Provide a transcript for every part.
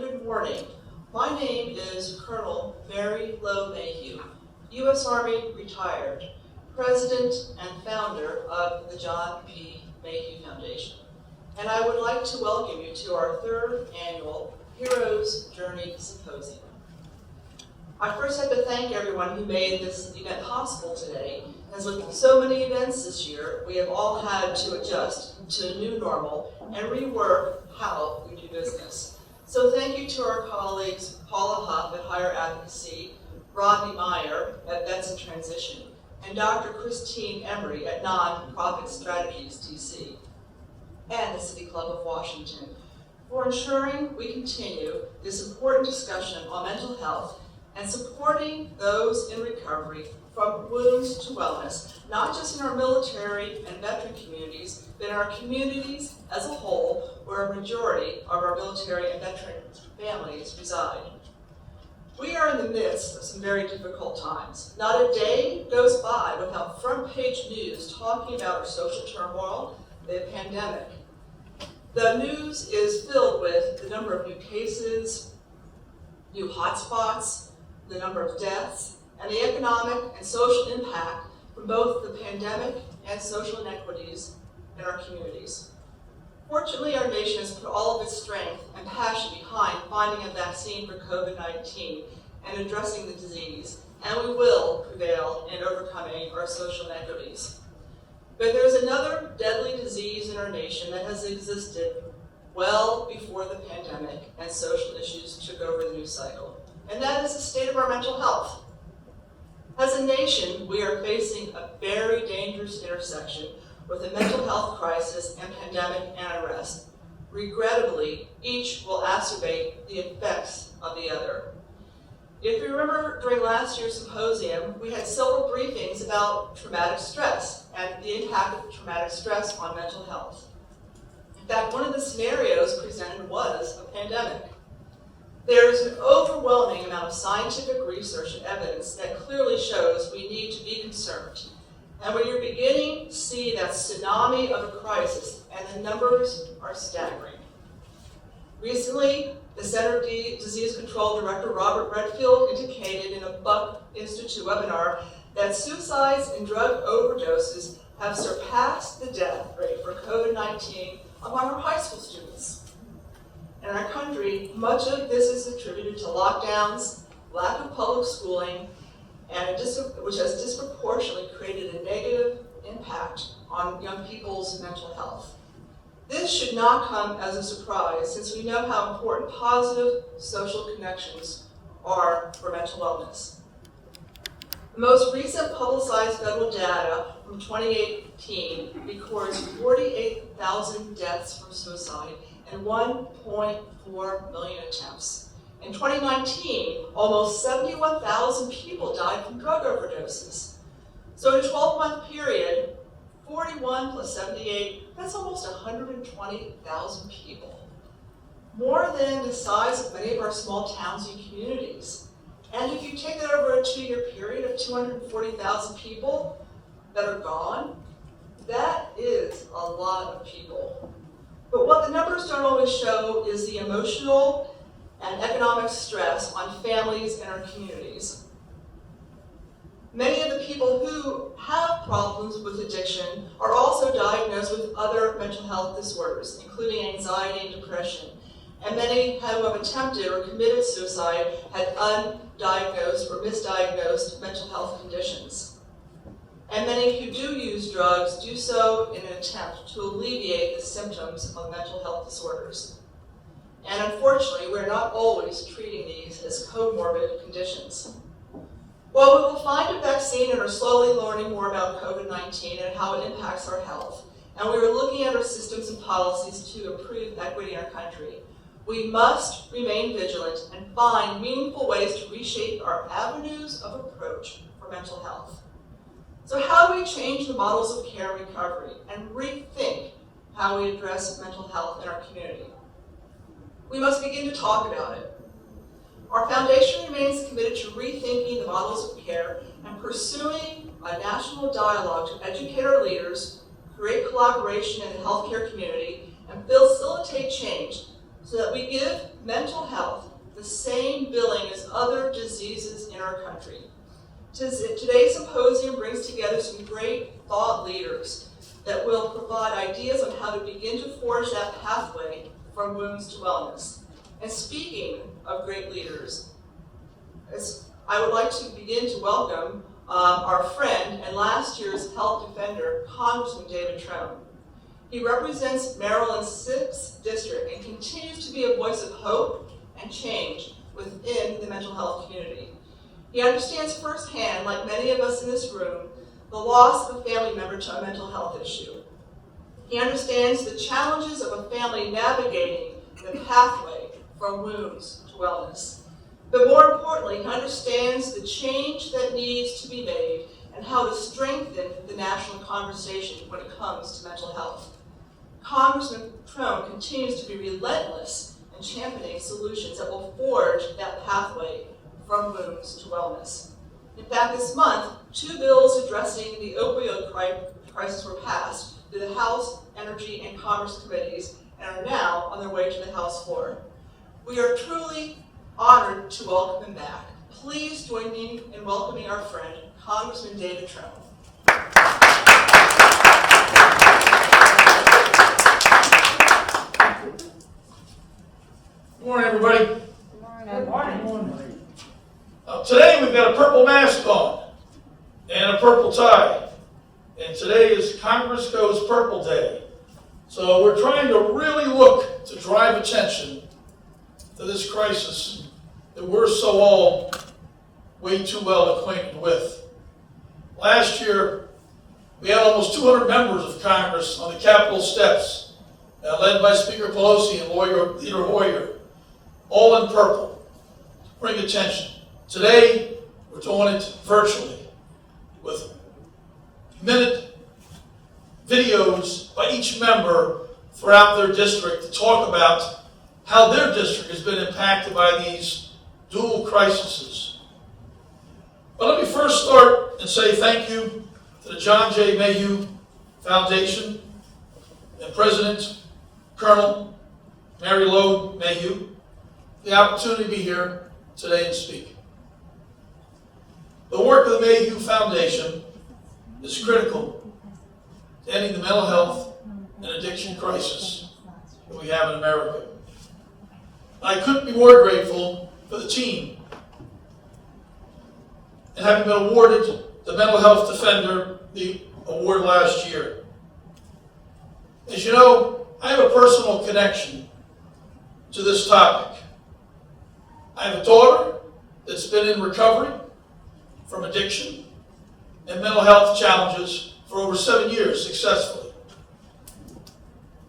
and good morning. My name is Colonel Mary Lowe Mayhugh, U.S. Army retired, President and founder of the John P. Mayhugh Foundation. And I would like to welcome you to our third annual Heroes Journey Symposium. I first have to thank everyone who made this event possible today, as with so many events this year, we have all had to adjust to a new normal and rework how we do business. So thank you to our colleagues Paula Huff at Higher Advocacy, Rodney Meyer at Vets in Transition, and Dr. Christine Emery at Nonprofit Strategies, DC, and the City Club of Washington for ensuring we continue this important discussion on mental health and supporting those in recovery from wounds to wellness, not just in our military and veteran communities, but in our communities as a whole, where a majority of our military and veteran families reside. We are in the midst of some very difficult times. Not a day goes by without front-page news talking about our social turmoil, the pandemic. The news is filled with the number of new cases, new hotspots, the number of deaths, and the economic and social impact from both the pandemic and social inequities in our communities. Fortunately, our nation has put all of its strength and passion behind finding a vaccine for COVID-19 and addressing the disease, and we will prevail in overcoming our social inequities. But there's another deadly disease in our nation that has existed well before the pandemic and social issues took over the news cycle, and that is the state of our mental health. As a nation, we are facing a very dangerous intersection with a mental health crisis and pandemic and unrest. Regrettably, each will exacerbate the effects of the other. If you remember, during last year's symposium, we had several briefings about traumatic stress and the impact of traumatic stress on mental health. In fact, one of the scenarios presented was a pandemic. There is an overwhelming amount of scientific research and evidence that clearly shows we need to be concerned. And when you're beginning to see that tsunami of a crisis, and the numbers are staggering. Recently, the Center for Disease Control Director Robert Redfield indicated in a Buck Institute webinar that suicides and drug overdoses have surpassed the death rate for COVID-19 among our high school students. In our country, much of this is attributed to lockdowns, lack of public schooling, and which has disproportionately created a negative impact on young people's mental health. This should not come as a surprise, since we know how important positive social connections are for mental wellness. The most recent publicized federal data from 2018 records 48,000 deaths from suicide and 1.4 million attempts. In 2019, almost 71,000 people died from drug overdoses. So in a 12-month period, 41 plus 78, that's almost 120,000 people. More than the size of many of our small towns and communities. And if you take that over a 2-year period of 240,000 people that are gone, that is a lot of people. But what the numbers don't always show is the emotional and economic stress on families and our communities. Many of the people who have problems with addiction are also diagnosed with other mental health disorders, including anxiety and depression. And many who have attempted or committed suicide had undiagnosed or misdiagnosed mental health conditions. And many who do use drugs do so in an attempt to alleviate the symptoms of mental health disorders. And unfortunately, we're not always treating these as comorbid conditions. While we will find a vaccine and are slowly learning more about COVID-19 and how it impacts our health, and we are looking at our systems and policies to improve equity in our country, we must remain vigilant and find meaningful ways to reshape our avenues of approach for mental health. So how do we change the models of care and recovery and rethink how we address mental health in our community? We must begin to talk about it. Our foundation remains committed to rethinking the models of care and pursuing a national dialogue to educate our leaders, create collaboration in the healthcare community, and facilitate change so that we give mental health the same billing as other diseases in our country. Today's symposium brings together some great thought leaders that will provide ideas on how to begin to forge that pathway from wounds to wellness. And speaking of great leaders, I would like to begin to welcome our friend and last year's health defender, Congressman David Trone. He represents Maryland's 6th district and continues to be a voice of hope and change within the mental health community. He understands firsthand, like many of us in this room, the loss of a family member to a mental health issue. He understands the challenges of a family navigating the pathway from wounds to wellness. But more importantly, he understands the change that needs to be made and how to strengthen the national conversation when it comes to mental health. Congressman Trone continues to be relentless in championing solutions that will forge that pathway from wounds to wellness. In fact, this month, 2 bills addressing the opioid crisis were passed through the House Energy and Commerce Committees and are now on their way to the House floor. We are truly honored to welcome him back. Please join me in welcoming our friend, Congressman David Trone. Good morning, everybody. Good morning. Good morning. Today we've got a purple mask on and a purple tie. And today is Congress Goes Purple Day. So we're trying to really look to drive attention to this crisis that we're so all way too well acquainted with. Last year, we had almost 200 members of Congress on the Capitol steps, led by Speaker Pelosi and Leader Hoyer, all in purple, to bring attention. Today, we're doing it virtually with minute videos by each member throughout their district to talk about how their district has been impacted by these dual crises. But let me first start and say thank you to the John J. Mayhugh Foundation and President Colonel Mary Lowe Mayhugh for the opportunity to be here today and speak. The work of the Mayhugh Foundation is critical to ending the mental health and addiction crisis that we have in America. I couldn't be more grateful for the team and having been awarded the Mental Health Defender the award last year. As you know, I have a personal connection to this topic. I have a daughter that's been in recovery from addiction and mental health challenges for over 7 years successfully.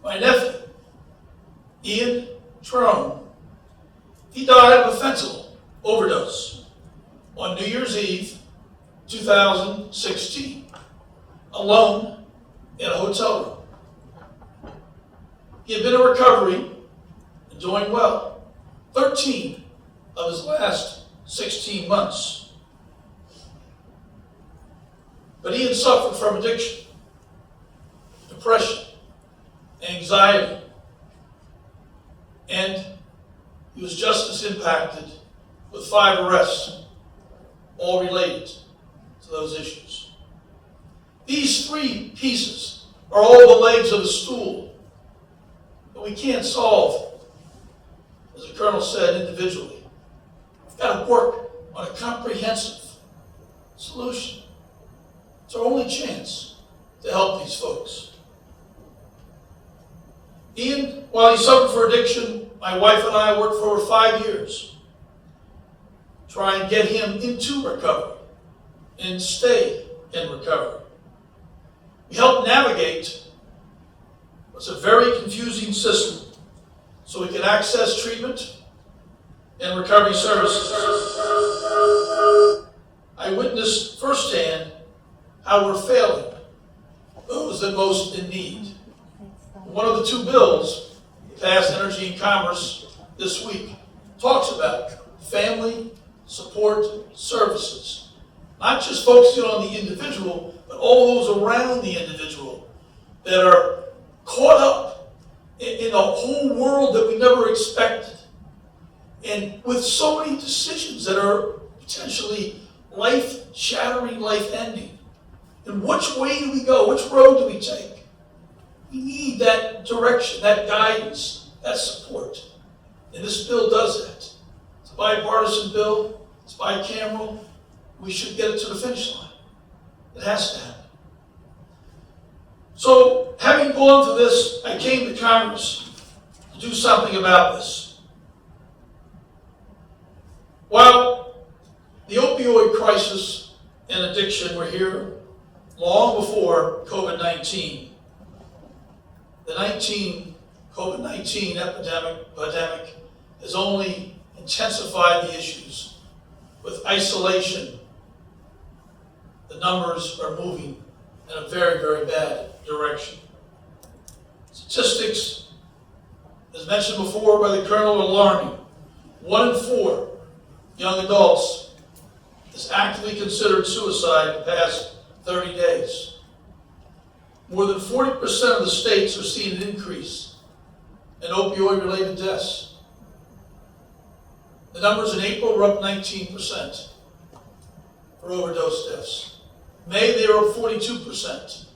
My nephew, Ian Trone, he died of a fentanyl overdose on New Year's Eve, 2016, alone in a hotel room. He had been in recovery and doing well, 13 of his last 16 months. But Ian suffered from addiction, depression, anxiety, and he was just as impacted with 5 arrests, all related to those issues. These 3 pieces are all the legs of a stool that we can't solve, as the Colonel said, individually. We've got to work on a comprehensive solution. It's our only chance to help these folks. Ian, while he suffered for addiction, my wife and I worked for over 5 years to try and get him into recovery and stay in recovery. We helped navigate what's a very confusing system so we can access treatment and recovery services. I witnessed firsthand how we're failing those that most in need. One of the 2 bills passed Energy and Commerce this week talks about family support services, not just focusing on the individual, but all those around the individual that are caught up in a whole world that we never expected. And with so many decisions that are potentially life-shattering, life-ending. And which way do we go? Which road do we take? We need that direction, that guidance, that support. And this bill does that. It's a bipartisan bill. It's bicameral. We should get it to the finish line. It has to happen. So, having gone through this, I came to Congress to do something about this. While the opioid crisis and addiction were here long before COVID-19, the COVID-19 epidemic has only intensified the issues. With isolation, the numbers are moving in a very, very bad direction. Statistics, as mentioned before by the Colonel, are alarming. 1 in 4 young adults is actively considered suicide in the past 30 days. More than 40% of the states are seeing an increase in opioid-related deaths. The numbers in April were up 19% for overdose deaths. May, they were up 42%.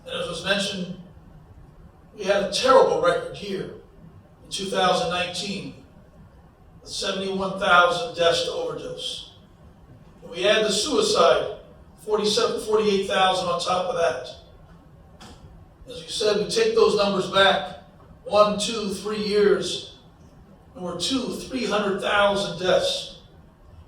And as was mentioned, we had a terrible record year in 2019 with 71,000 deaths to overdose. And we add the suicide, 48,000 on top of that. As you said, we take those numbers back 1, 2, 3 years, and we're 300,000 deaths.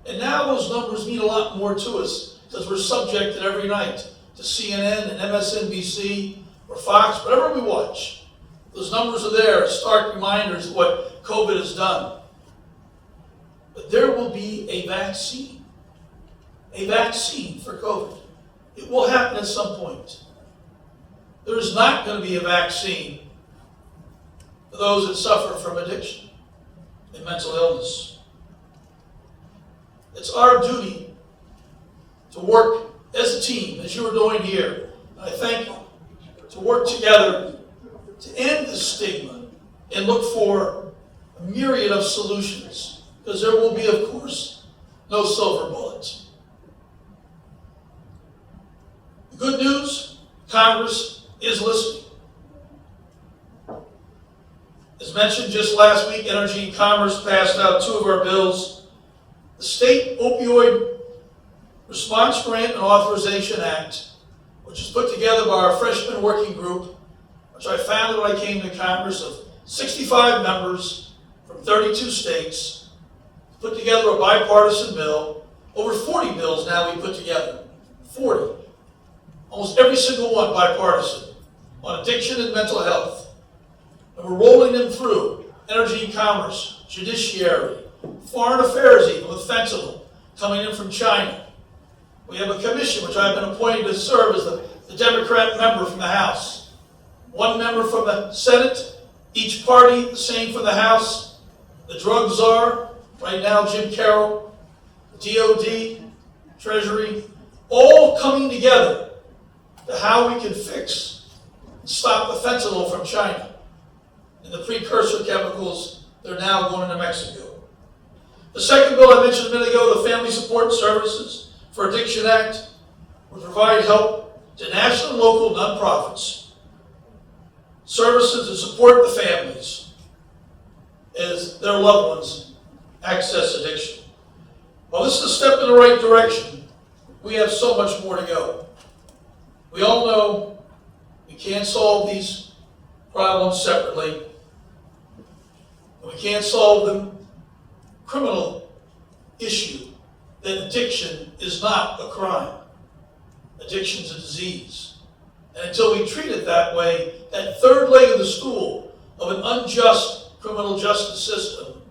And now those numbers mean a lot more to us because we're subjected every night to CNN and MSNBC or Fox, whatever we watch. Those numbers are there, stark reminders of what COVID has done. But there will be a vaccine for COVID. It will happen at some point. There is not going to be a vaccine for those that suffer from addiction and mental illness. It's our duty to work as a team, as you are doing here. And I thank you, to work together to end the stigma and look for a myriad of solutions, because there will be, of course, no silver bullets. The good news, Congress is listening. As mentioned just last week, Energy and Commerce passed out 2 of our bills. The State Opioid Response Grant and Authorization Act, which is put together by our freshman working group, which I founded when I came to Congress, of 65 members from 32 states, put together a bipartisan bill. Over 40 bills now we put together. 40. Almost every single one bipartisan on addiction and mental health. And we're rolling them through Energy and Commerce, Judiciary, Foreign Affairs, even with fentanyl coming in from China. We have a commission which I've been appointed to serve as the Democrat member from the House. 1 member from the Senate, each party the same from the House. The drug czar, right now Jim Carroll, DOD, Treasury, all coming together to how we can fix and stop the fentanyl from China and the precursor chemicals that are now going into Mexico. The second bill I mentioned a minute ago, the Family Support Services for Addiction Act, will provide help to national and local nonprofits, services to support the families as their loved ones access addiction. While this is a step in the right direction, we have so much more to go. We all know we can't solve these problems separately. And we can't solve them criminal issue that addiction is not a crime. Addiction is a disease. And until we treat it that way, that third leg of the stool of an unjust criminal justice system,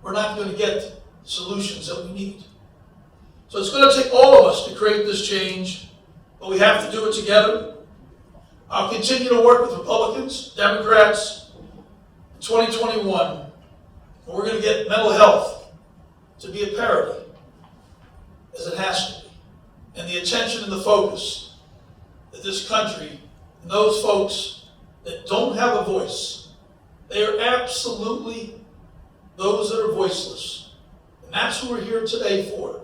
we're not going to get the solutions that we need. So it's going to take all of us to create this change, but we have to do it together. I'll continue to work with Republicans, Democrats in 2021, and we're going to get mental health to be a parity, as it has to be, and the attention and the focus that this country and those folks that don't have a voice. They are absolutely those that are voiceless. And that's who we're here today for.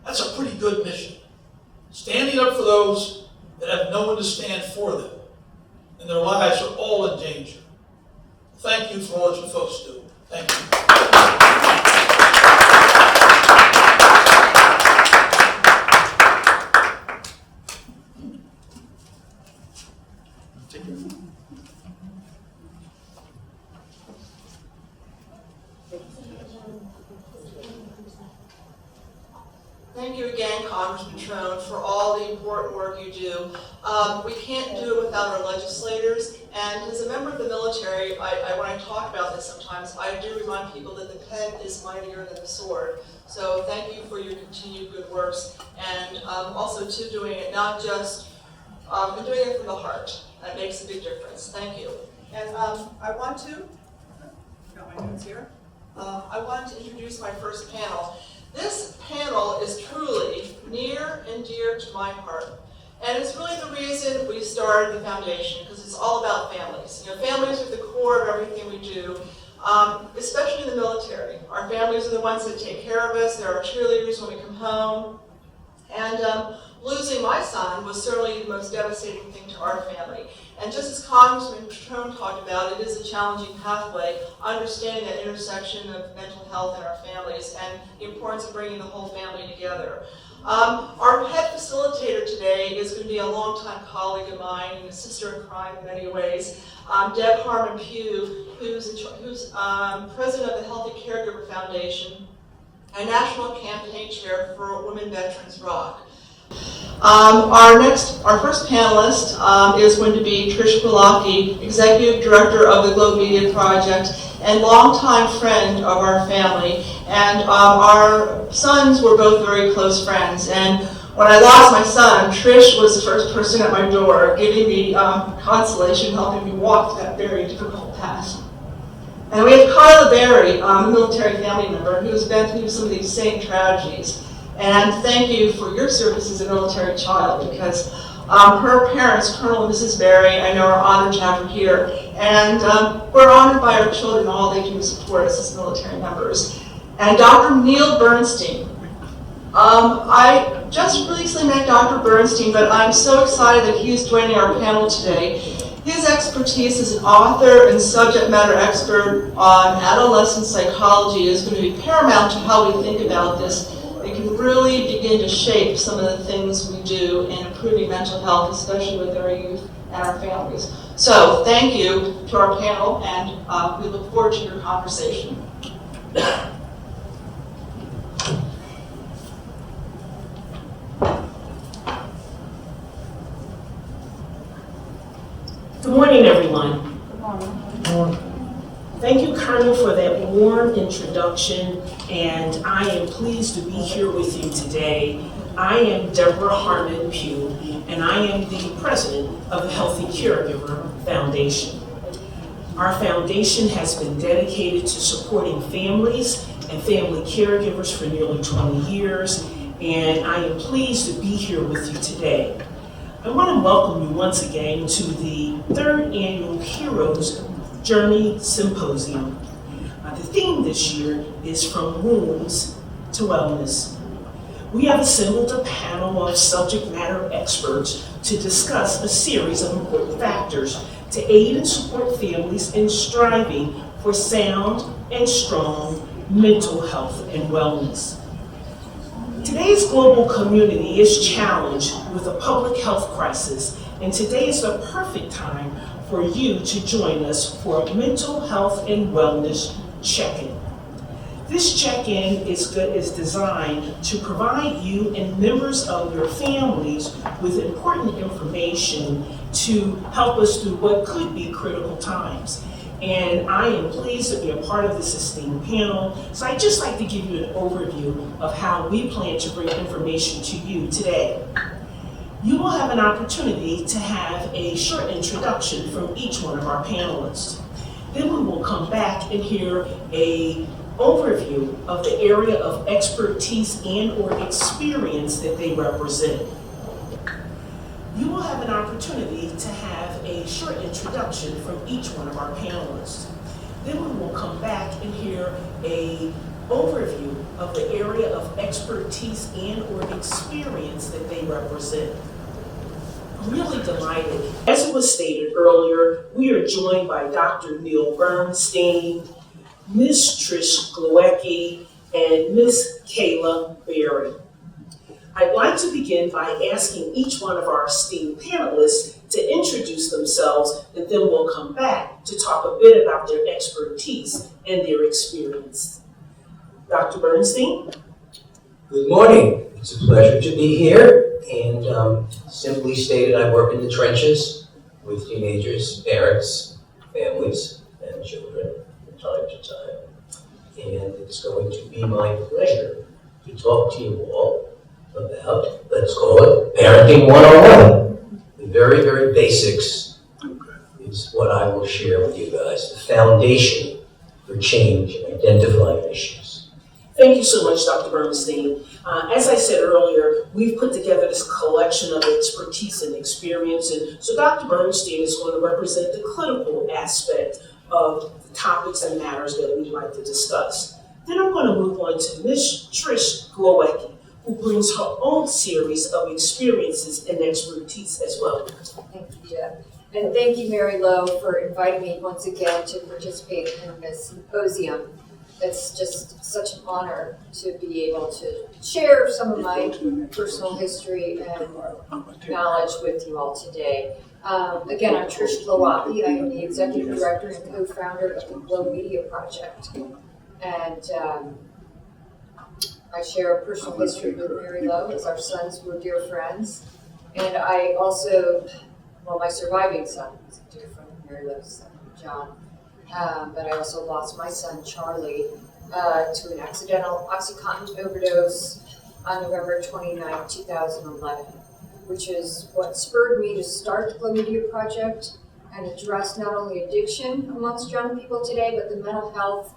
That's a pretty good mission. Standing up for those that have no one to stand for them. And their lives are all in danger. Thank you for all that you folks do. Thank you. Thank you again, Congressman Trone, for all the important work you do. We can't do it without our legislators, and as a member of the military, when I talk about this sometimes, I do remind people that the pen is mightier than the sword. So thank you for your continued good works, and also to doing it not just, doing it from the heart. That makes a big difference. Thank you. And I want to, got my notes here. I want to introduce my first panel. This panel is truly near and dear to my heart. And it's really the reason we started the foundation, because it's all about families. You know, families are the core of everything we do, especially in the military. Our families are the ones that take care of us. They're our cheerleaders when we come home. And losing my son was certainly the most devastating thing to our family. And just as Congressman Trone talked about, it is a challenging pathway, understanding that intersection of mental health in our families and the importance of bringing the whole family together. Our head facilitator today is going to be a longtime colleague of mine and a sister in crime in many ways, Deb Harmon-Pugh, who's president of the Healthy Caregiver Foundation and national campaign chair for Women Veterans Rock. Our first panelist is going to be Trish Glowacki, Executive Director of the Glowmedia Project and longtime friend of our family. And our sons were both very close friends. And when I lost my son, Trish was the first person at my door, giving me consolation, helping me walk that very difficult path. And we have Kayla Berry, a military family member who's been through some of these same tragedies. And thank you for your service as a military child, because her parents, Colonel and Mrs. Berry, I know are honored to have her here. And we're honored by our children, all they do is support us as military members. And Dr. Neil Bernstein. I just recently met Dr. Bernstein, but I'm so excited that he's joining our panel today. His expertise as an author and subject matter expert on adolescent psychology is going to be paramount to how we think about this. It can really begin to shape some of the things we do in improving mental health, especially with our youth and our families. So thank you to our panel, and we look forward to your conversation. Good morning, everyone. Good morning. Good morning. Thank you, Colonel, for that warm introduction, and I am pleased to be here with you today. I am Deborah Harmon-Pugh, and I am the president of the Healthy Caregiver Foundation. Our foundation has been dedicated to supporting families and family caregivers for nearly 20 years, and I am pleased to be here with you today. I want to welcome you once again to the third annual Heroes Journey Symposium. The theme this year is From Wounds to Wellness. We have assembled a panel of subject matter experts to discuss a series of important factors to aid and support families in striving for sound and strong mental health and wellness. Today's global community is challenged with a public health crisis, and today is the perfect time for you to join us for a mental health and wellness check-in. This check-in is designed to provide you and members of your families with important information to help us through what could be critical times. And I am pleased to be a part of this esteemed panel. So I'd just like to give you an overview of how we plan to bring information to you today. You will have an opportunity to have a short introduction from each one of our panelists. Then we will come back and hear an overview of the area of expertise and or experience that they represent. You will have an opportunity to have a short introduction from each one of our panelists. Then we will come back and hear an overview of the area of expertise and or experience that they represent. I'm really delighted. As it was stated earlier, we are joined by Dr. Neil Bernstein, Ms. Trish Glowacki, and Ms. Kayla Berry. I'd like to begin by asking each one of our esteemed panelists to introduce themselves, and then we'll come back to talk a bit about their expertise and their experience. Dr. Bernstein? Good morning. It's a pleasure to be here. And simply stated, I work in the trenches with teenagers, parents, families, and children from time to time. And it's going to be my pleasure to talk to you all about, let's call it, Parenting 101. The very, very basics is what I will share with you guys, the foundation for change and identifying issues. Thank you so much, Dr. Bernstein. As I said earlier, we've put together this collection of expertise and experience, and so Dr. Bernstein is going to represent the clinical aspect of the topics and matters that we'd like to discuss. Then I'm going to move on to Ms. Trish Glowacki, who brings her own series of experiences and expertise as well. Thank you, Deb. And thank you, Mary Lowe, for inviting me once again to participate in this symposium. It's just such an honor to be able to share some of my personal history and knowledge with you all today. Again, I'm Trish Glowacki. I am the Executive Director and Co-Founder of the Glowmedia project. And I share a personal history with Mary Lowe, as our sons were dear friends. And I also, well, my surviving son is a dear friend of Mary Lowe's son, John. But I also lost my son, Charlie, to an accidental OxyContin overdose on November 29, 2011, which is what spurred me to start the Glowmedia project and address not only addiction amongst young people today, but the mental health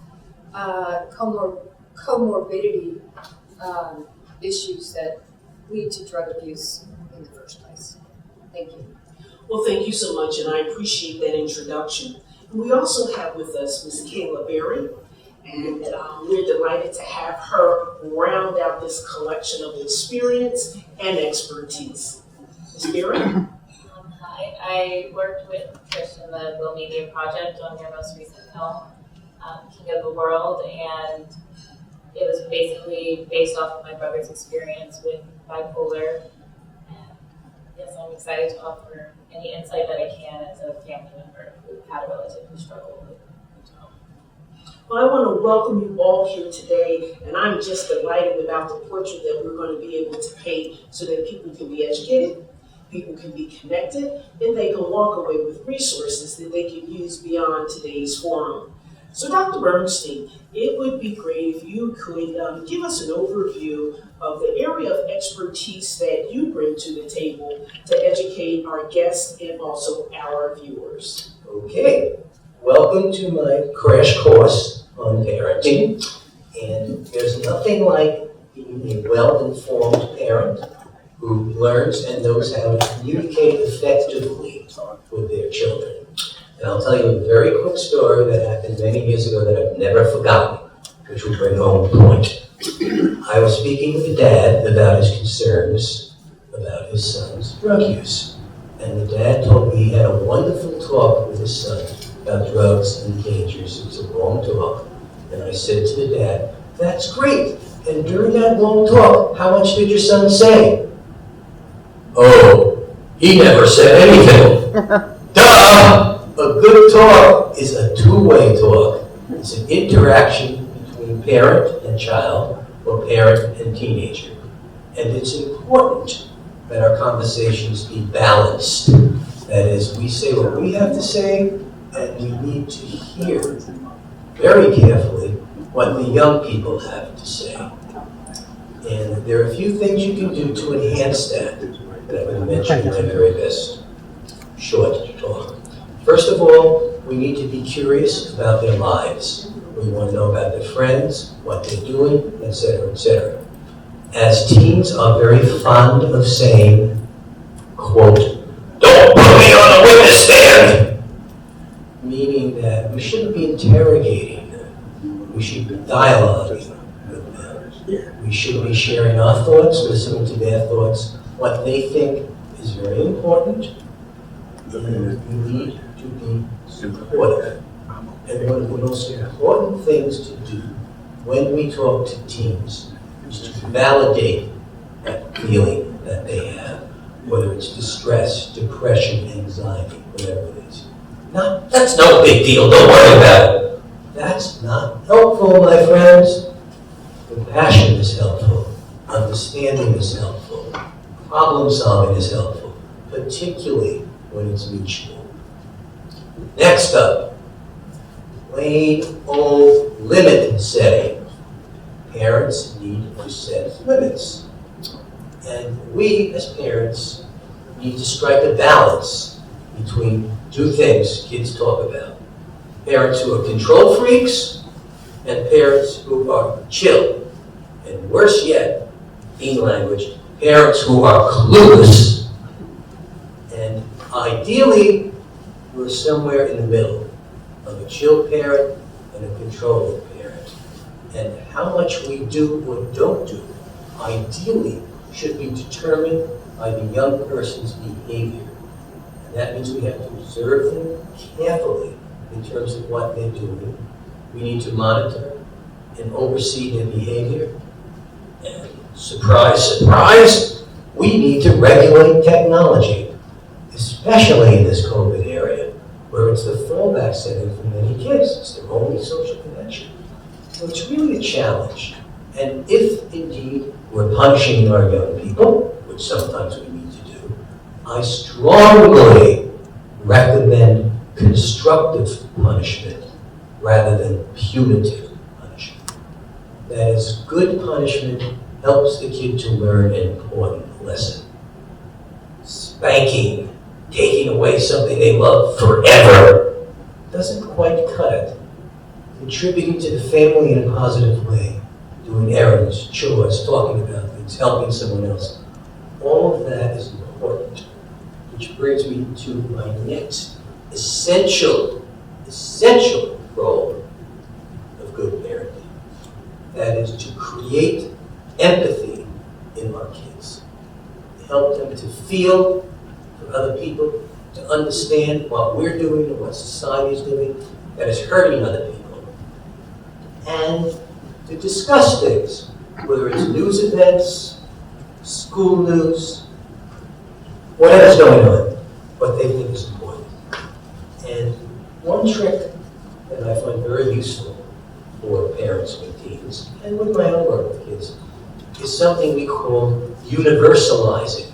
comorbidity issues that lead to drug abuse in the first place. Thank you. Well, thank you so much, and I appreciate that introduction. We also have with us Ms. Kayla Berry, and we're delighted to have her round out this collection of experience and expertise. Ms. Berry? Hi, I worked with Trish in the Glowmedia project on your most recent film, King of the World, and it was basically based off of my brother's experience with bipolar. And yes, I'm excited to offer any insight that I can as a family member who had a relative who struggled with mental health. Well, I want to welcome you all here today, and I'm just delighted about the portrait that we're going to be able to paint so that people can be educated, people can be connected, and they can walk away with resources that they can use beyond today's forum. So Dr. Bernstein, it would be great if you could give us an overview of the area of expertise that you bring to the table to educate our guests and also our viewers. Okay, welcome to my crash course on parenting. And there's nothing like being a well-informed parent who learns and knows how to communicate effectively with their children. And I'll tell you a very quick story that happened many years ago that I've never forgotten, which will bring home the point. I was speaking with a dad about his concerns about his son's drug use. And the dad told me he had a wonderful talk with his son about drugs and dangers. It was a long talk. And I said to the dad, "That's great. And during that long talk, how much did your son say?" "Oh, he never said anything." Duh! A good talk is a two-way talk. It's an interaction between parent and child or parent and teenager. And it's important that our conversations be balanced. That is, we say what we have to say, and we need to hear very carefully what the young people have to say. And there are a few things you can do to enhance that I'm going to mention in my very best short talk. First of all, we need to be curious about their lives. We want to know about their friends, what they're doing, etc., etc. As teens are very fond of saying, quote, "Don't put me on the witness stand," be interrogating them. We should be dialoguing with them. We should be sharing our thoughts, listening to their thoughts, what they think is very important. And we need to be supportive. And one of the most important things to do when we talk to teens is to validate that feeling that they have, whether it's distress, depression, anxiety, whatever it is. That's no big deal, don't worry about it. That's not helpful, my friends. Compassion is helpful. Understanding is helpful. Problem solving is helpful, particularly when it's mutual. Next up, plain old limit setting. Parents need to set limits. And we, as parents, need to strike a balance between two things kids talk about. Parents who are control freaks and parents who are chill. And worse yet, teen language, parents who are clueless. And ideally, we're somewhere in the middle of a chill parent and a controlling parent. And how much we do or don't do, ideally, should be determined by the young person's behavior. And that means we have to observe them carefully in terms of what they're doing. We need to monitor and oversee their behavior. And surprise, surprise, we need to regulate technology, especially in this COVID area, where it's the fallback setting for many kids. It's their only social connection. So it's really a challenge. And if indeed we're punishing our young people, which sometimes we need to do, I strongly recommend constructive punishment rather than punitive punishment. That is, good punishment helps the kid to learn an important lesson. Spanking, taking away something they love forever, doesn't quite cut it. Contributing to the family in a positive way, doing errands, chores, talking about things, helping someone else. All of that is important. Which brings me to my next essential role of good parenting. That is to create empathy in our kids. To help them to feel for other people, to understand what we're doing and what society is doing that is hurting other people. And to discuss things, whether it's news events, school news, whatever's going on, what they think is important. And one trick that I find very useful for parents with teens, and with my own work with kids, is something we call universalizing.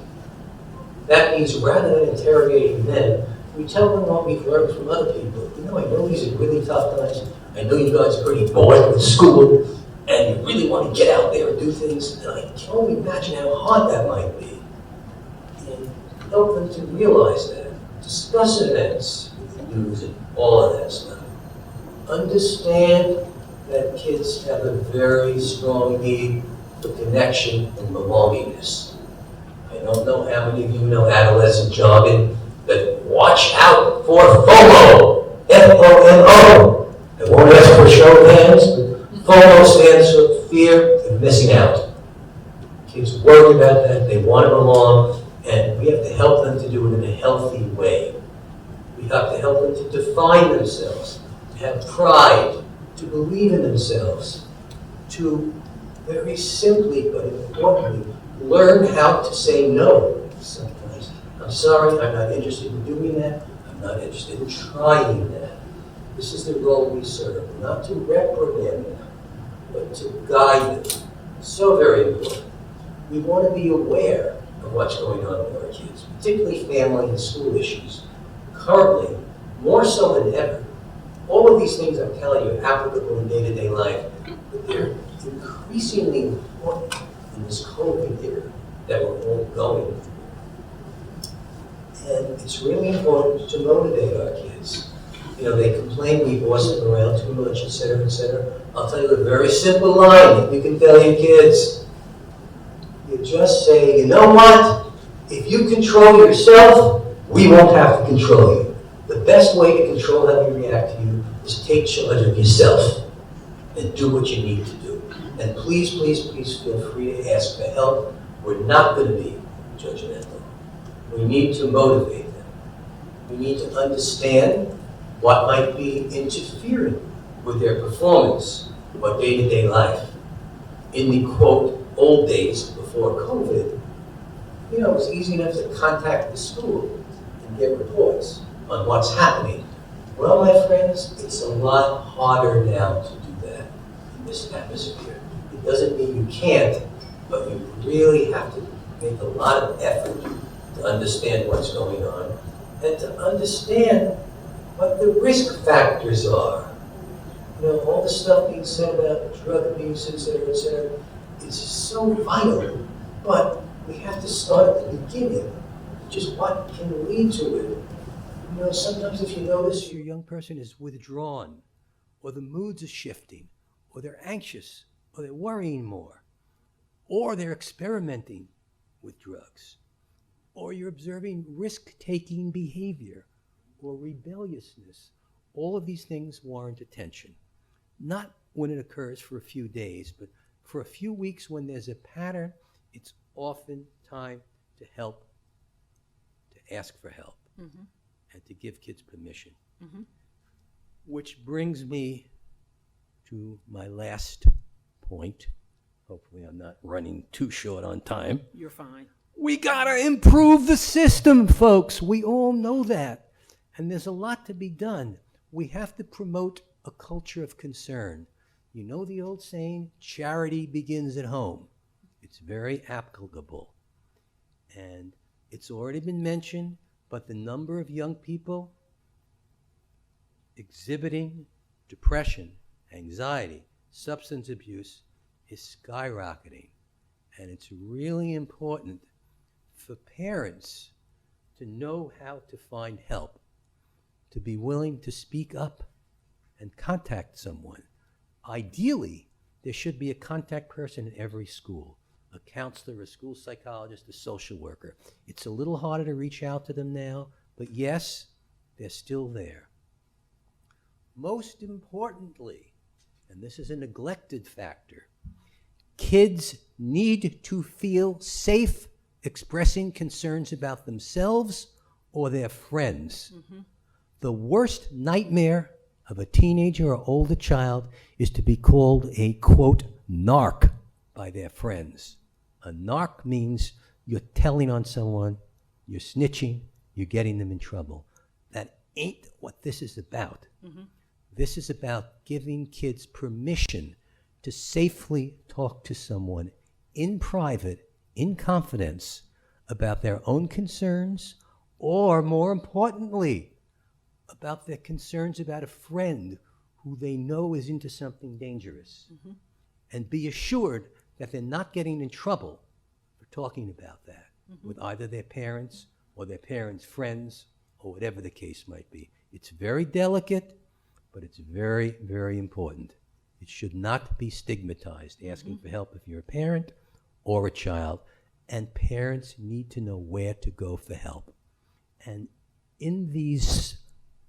That means rather than interrogating them, we tell them what we've learned from other people. You know, I know these are really tough times. I know you guys are pretty bored with school, and you really want to get out there and do things, and I can only imagine how hard that might be. And help them to realize that. Discuss events with the news and all of that stuff. Understand that kids have a very strong need for connection and belongingness. I don't know how many of you know adolescent jargon, but watch out for FOMO, F-O-M-O. I won't ask for a show of hands, but FOMO stands for fear of missing out. Kids worry about that, they want to belong, and we have to help them to do it in a healthy way. We have to help them to define themselves, to have pride, to believe in themselves, to very simply but importantly learn how to say no sometimes. I'm sorry, I'm not interested in doing that. I'm not interested in trying that. This is the role we serve, not to reprimand them, but to guide them. So very important. We want to be aware of what's going on with our kids, particularly family and school issues. Currently, more so than ever, all of these things I'm telling you are applicable in day-to-day life, but they're increasingly important in this COVID era that we're all going through. And it's really important to motivate our kids. You know, they complain we boss them around too much, et cetera, et cetera. I'll tell you a very simple line that you can tell your kids. You just say, you know what? If you control yourself, we won't have to control you. The best way to control how we react to you is is take charge of yourself and do what you need to do. And please, please, please feel free to ask for help. We're not going to be judgmental. We need to motivate them. We need to understand what might be interfering with their performance or day-to-day life. In the, quote, old days before COVID, you know, it was easy enough to contact the school and get reports on what's happening. Well, my friends, it's a lot harder now to do that in this atmosphere. It doesn't mean you can't, but you really have to make a lot of effort to understand what's going on and to understand what the risk factors are. You know, all the stuff being said about drug abuse, et cetera, is so vital, but we have to start at the beginning, which is what can lead to it. You know, sometimes if you notice your young person is withdrawn, or the moods are shifting, or they're anxious, or they're worrying more, or they're experimenting with drugs, or you're observing risk-taking behavior, or rebelliousness, all of these things warrant attention. Not when it occurs for a few days, but for a few weeks when there's a pattern, it's often time to help, to ask for help, and to give kids permission. Which brings me to my last point. Hopefully I'm not running too short on time. You're fine. We gotta improve the system, folks. We all know that. And there's a lot to be done. We have to promote a culture of concern. You know the old saying, charity begins at home. It's very applicable. And it's already been mentioned, but the number of young people exhibiting depression, anxiety, substance abuse is skyrocketing. And it's really important for parents to know how to find help, to be willing to speak up and contact someone. Ideally, there should be a contact person in every school, a counselor, a school psychologist, a social worker. It's a little harder to reach out to them now, but yes, they're still there. Most importantly, and this is a neglected factor, kids need to feel safe expressing concerns about themselves or their friends. The worst nightmare of a teenager or older child is to be called a, quote, narc by their friends. A narc means you're telling on someone, you're snitching, you're getting them in trouble. That ain't what this is about. This is about giving kids permission to safely talk to someone in private, in confidence, about their own concerns, or more importantly, about their concerns about a friend who they know is into something dangerous. And be assured that they're not getting in trouble for talking about that with either their parents or their parents' friends or whatever the case might be. It's very delicate, but it's very, very important. It should not be stigmatized, asking for help if you're a parent or a child. And parents need to know where to go for help. And in these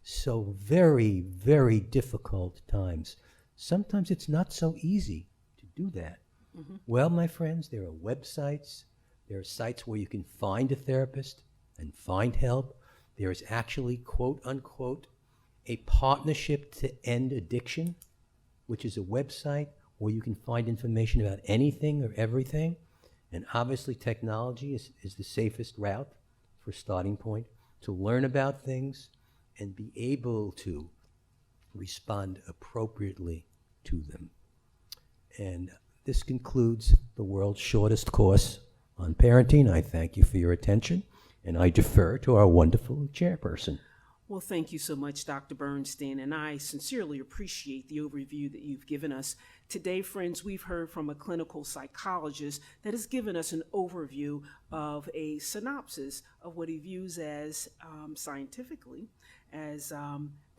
so very, very difficult times, sometimes it's not so easy to do that. Well, my friends, there are websites, there are sites where you can find a therapist and find help. There is actually, quote unquote, a partnership to end addiction, which is a website where you can find information about anything or everything. And obviously technology is the safest route for starting point to learn about things and be able to respond appropriately to them. And this concludes the world's shortest course on parenting. I thank you for your attention, and I defer to our wonderful chairperson. Well, thank you so much, Dr. Bernstein, and I sincerely appreciate the overview that you've given us. Today, friends, we've heard from a clinical psychologist that has given us an overview of a synopsis of what he views as, scientifically, as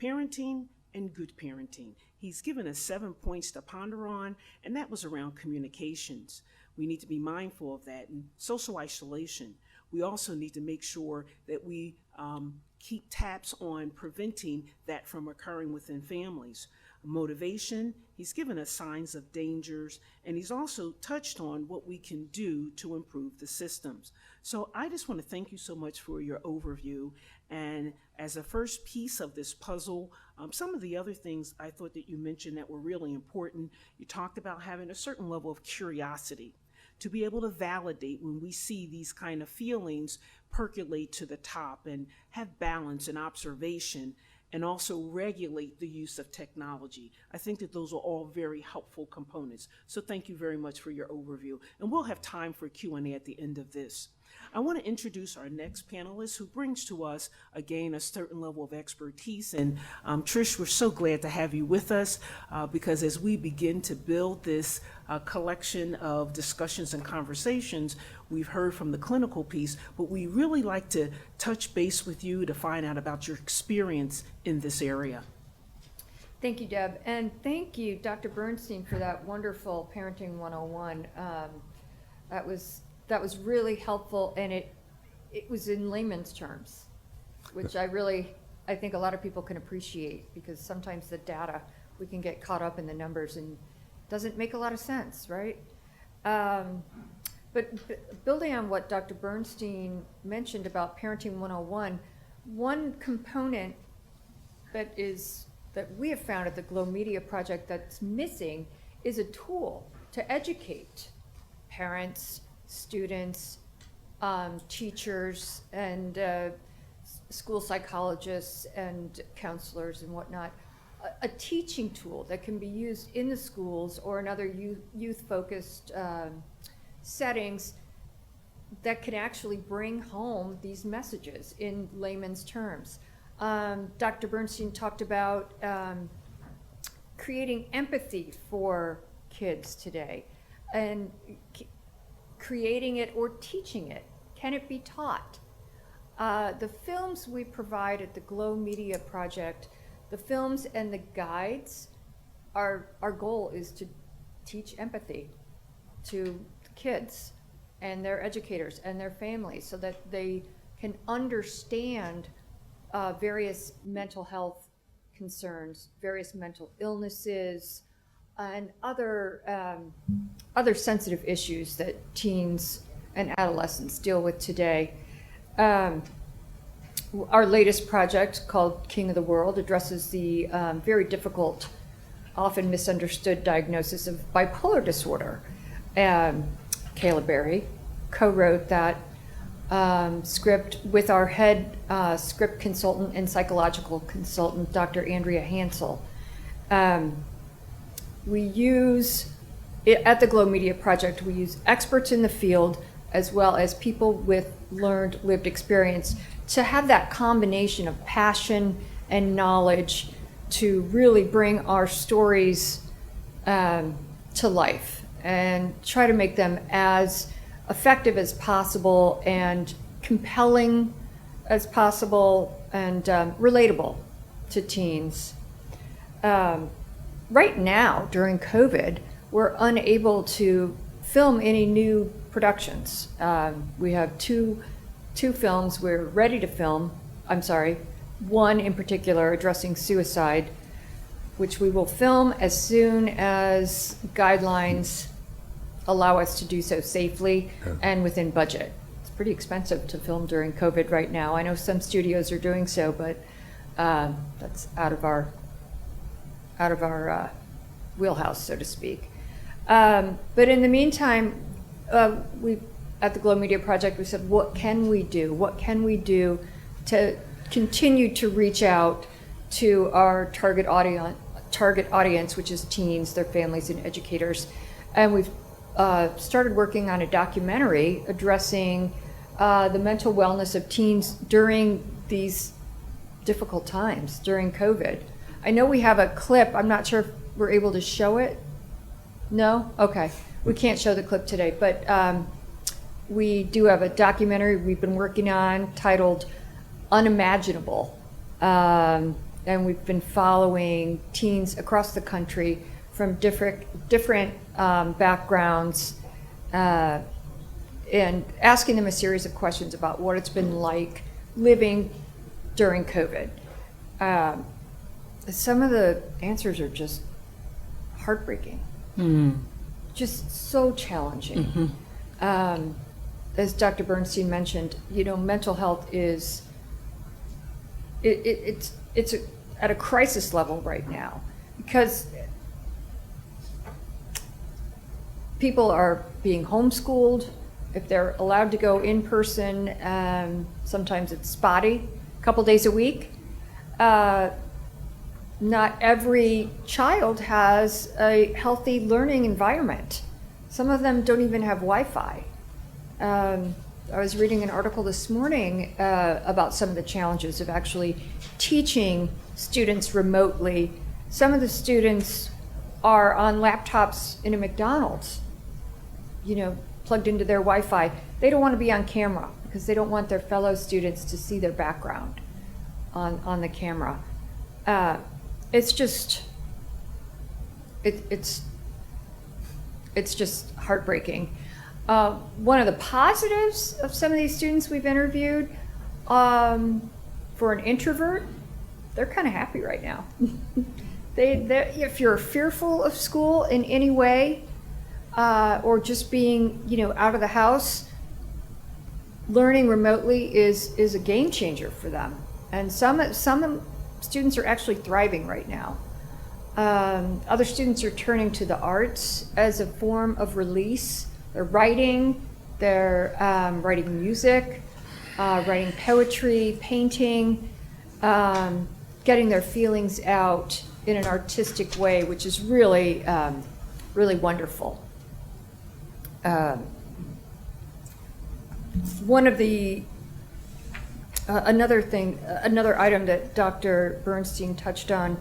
parenting and good parenting. He's given us 7 points to ponder on, and that was around communications. We need to be mindful of that and social isolation. We also need to make sure that we keep tabs on preventing that from occurring within families. Motivation, he's given us signs of dangers, and he's also touched on what we can do to improve the systems. So I just want to thank you so much for your overview. And as a first piece of this puzzle, some of the other things I thought that you mentioned that were really important, you talked about having a certain level of curiosity to be able to validate when we see these kind of feelings percolate to the top, and have balance and observation, and also regulate the use of technology. I think that those are all very helpful components. So thank you very much for your overview. And we'll have time for Q&A at the end of this. I want to introduce our next panelist, who brings to us, again, a certain level of expertise. And Trish, we're so glad to have you with us, because as we begin to build this collection of discussions and conversations, we've heard from the clinical piece, but we really like to touch base with you to find out about your experience in this area. Thank you, Deb. And thank you, Dr. Bernstein, for that wonderful Parenting 101. That was really helpful, and it was in layman's terms, which I think a lot of people can appreciate, because sometimes the data, we can get caught up in the numbers and doesn't make a lot of sense, right? But building on what Dr. Bernstein mentioned about Parenting 101, one component that we have found at the Glowmedia project that's missing is a tool to educate parents, students, teachers, and school psychologists and counselors and whatnot, a teaching tool that can be used in the schools or in other youth-focused settings that can actually bring home these messages in layman's terms. Dr. Bernstein talked about creating empathy for kids today, and creating it or teaching it. Can it be taught? The films we provide at the Glowmedia project, the films and the guides, our goal is to teach empathy to kids and their educators and their families, so that they can understand various mental health concerns, various mental illnesses, and other sensitive issues that teens and adolescents deal with today. Our latest project, called King of the World, addresses the very difficult, often misunderstood diagnosis of bipolar disorder. Kayla Berry co-wrote that script with our head script consultant and psychological consultant, Dr. Andrea Hansel. We use, at the Glowmedia project, we use experts in the field as well as people with learned lived experience to have that combination of passion and knowledge to really bring our stories to life and try to make them as effective as possible and compelling as possible and relatable to teens. Right now, during COVID, we're unable to film any new productions. We have two films we're ready to film. One in particular addressing suicide, which we will film as soon as guidelines allow us to do so safely and within budget. It's pretty expensive to film during COVID right now. I know some studios are doing so, but that's out of our wheelhouse, so to speak. But in the meantime, we at the Glowmedia project, we said, what can we do? What can we do to continue to reach out to our target audience, which is teens, their families, and educators? And we've started working on a documentary addressing the mental wellness of teens during these difficult times, during COVID. I know we have a clip. I'm not sure if we're able to show it. No? Okay. We can't show the clip today, but we do have a documentary we've been working on titled Unimaginable. And we've been following teens across the country from different backgrounds and asking them a series of questions about what it's been like living during COVID. Some of the answers are just heartbreaking, just so challenging. As Dr. Bernstein mentioned, mental health is it's at a crisis level right now because people are being homeschooled. If they're allowed to go in person, sometimes it's spotty, a couple days a week. Not every child has a healthy learning environment. Some of them don't even have Wi-Fi. I was reading an article this morning about some of the challenges of actually teaching students remotely. Some of the students are on laptops in a McDonald's, plugged into their Wi-Fi. They don't want to be on camera because they don't want their fellow students to see their background on the camera. It's just heartbreaking. One of the positives of some of these students we've interviewed, for an introvert, they're kind of happy right now. If you're fearful of school in any way, or just being, out of the house, learning remotely is a game changer for them. And some students are actually thriving right now. Other students are turning to the arts as a form of release. They're writing music, writing poetry, painting, getting their feelings out in an artistic way, which is really, really wonderful. One of the another item that Dr. Bernstein touched on,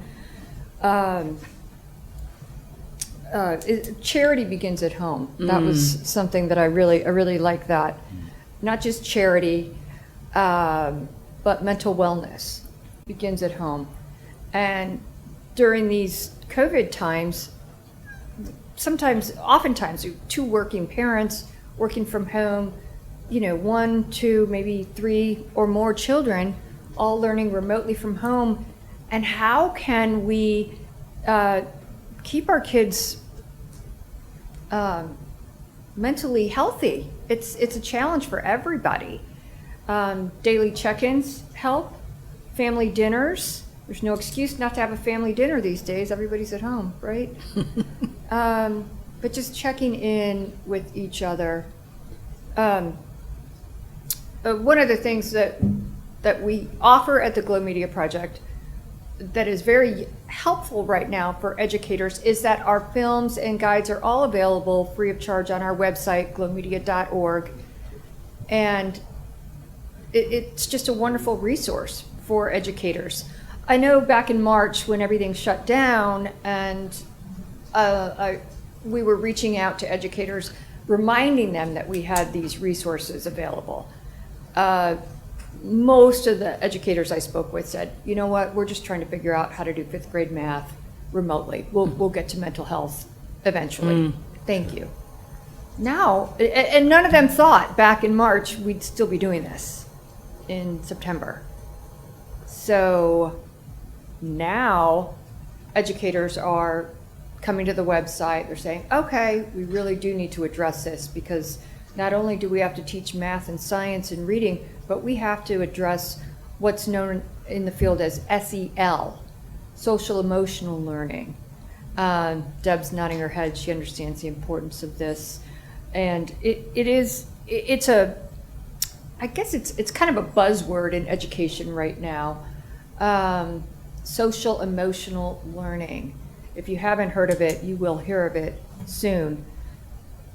charity begins at home. That was something that I really like that. Not just charity, but mental wellness begins at home. And during these COVID times, oftentimes, two working parents working from home, 1, 2, maybe 3 or more children all learning remotely from home. And how can we keep our kids mentally healthy? It's a challenge for everybody. Daily check-ins help, family dinners. There's no excuse not to have a family dinner these days. Everybody's at home, right? But just checking in with each other. One of the things that we offer at the Glowmedia Project that is very helpful right now for educators is that our films and guides are all available free of charge on our website, glowmedia.org. And it's just a wonderful resource for educators. I know back in March when everything shut down and we were reaching out to educators, reminding them that we had these resources available. Most of the educators I spoke with said, you know what, we're just trying to figure out how to do 5th grade math remotely. We'll get to mental health eventually. Thank you. Now, and none of them thought back in March we'd still be doing this in September. So now educators are coming to the website. They're saying, okay, we really do need to address this because not only do we have to teach math and science and reading, but we have to address what's known in the field as SEL, social emotional learning. Deb's nodding her head. She understands the importance of this. And it's kind of a buzzword in education right now. Social emotional learning. If you haven't heard of it, you will hear of it soon.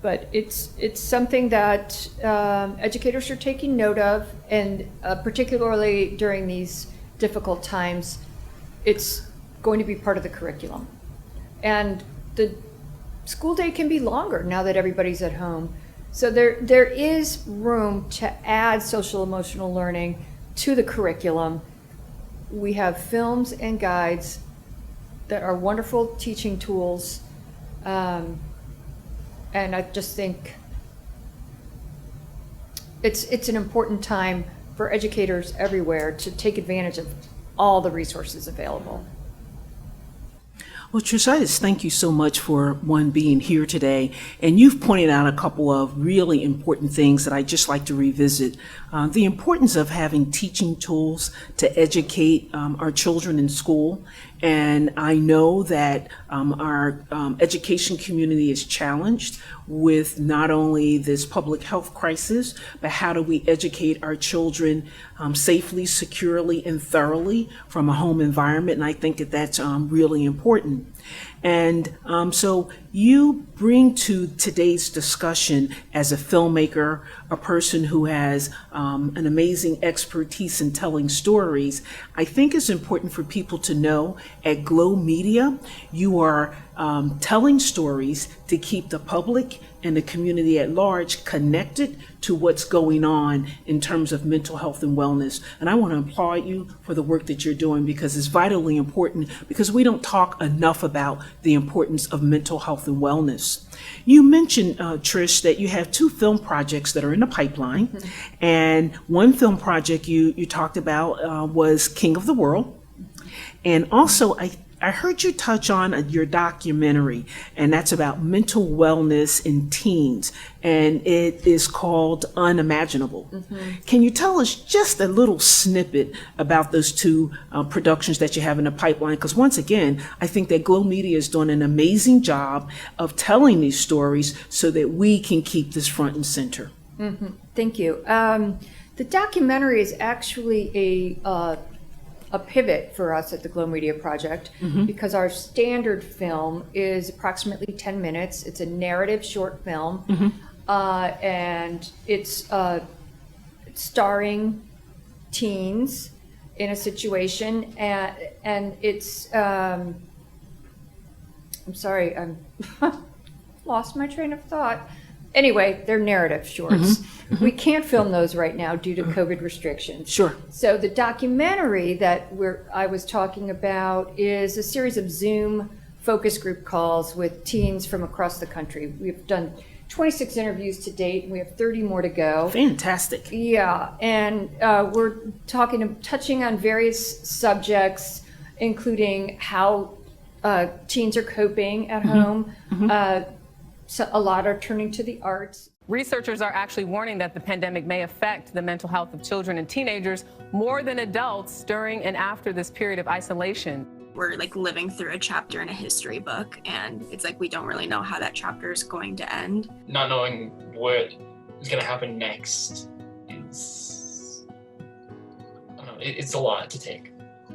But it's something that educators are taking note of, and particularly during these difficult times, it's going to be part of the curriculum. And the school day can be longer now that everybody's at home. So there is room to add social emotional learning to the curriculum. We have films and guides that are wonderful teaching tools. And I just think it's an important time for educators everywhere to take advantage of all the resources available. Well, Trish, I just thank you so much for being here today. And you've pointed out a couple of really important things that I'd just like to revisit. The importance of having teaching tools to educate our children in school. And I know that our education community is challenged with not only this public health crisis, but how do we educate our children safely, securely, and thoroughly from a home environment? And I think that that's really important. And so you bring to today's discussion as a filmmaker, a person who has an amazing expertise in telling stories. I think it's important for people to know at Glowmedia, you are telling stories to keep the public and the community at large connected to what's going on in terms of mental health and wellness. And I want to applaud you for the work that you're doing, because it's vitally important, because we don't talk enough about the importance of mental health and wellness. You mentioned, Trish, that you have 2 film projects that are in the pipeline. Mm-hmm. And one film project you talked about was King of the World. And also, I heard you touch on your documentary, and that's about mental wellness in teens, and it is called Unimaginable. Mm-hmm. Can you tell us just a little snippet about those 2 productions that you have in the pipeline? Because once again, I think that Glowmedia is doing an amazing job of telling these stories so that we can keep this front and center. Mm-hmm. Thank you. The documentary is actually a pivot for us at the Glowmedia Project, mm-hmm. because our standard film is approximately 10 minutes. It's a narrative short film, mm-hmm. And it's starring teens in a situation, and it's I'm sorry, I'm lost my train of thought. Anyway, they're narrative shorts. Mm-hmm. Mm-hmm. We can't film those right now due to COVID restrictions. Sure. So the documentary that I was talking about is a series of Zoom focus group calls with teens from across the country. We've done 26 interviews to date, and we have 30 more to go. Fantastic. Yeah, and we're touching on various subjects, including how teens are coping at mm-hmm. home. Mm-hmm. So a lot are turning to the arts. Researchers are actually warning that the pandemic may affect the mental health of children and teenagers more than adults during and after this period of isolation. We're like living through a chapter in a history book, and it's like we don't really know how that chapter is going to end. Not knowing what is going to happen next is, I don't know, it's a lot to take.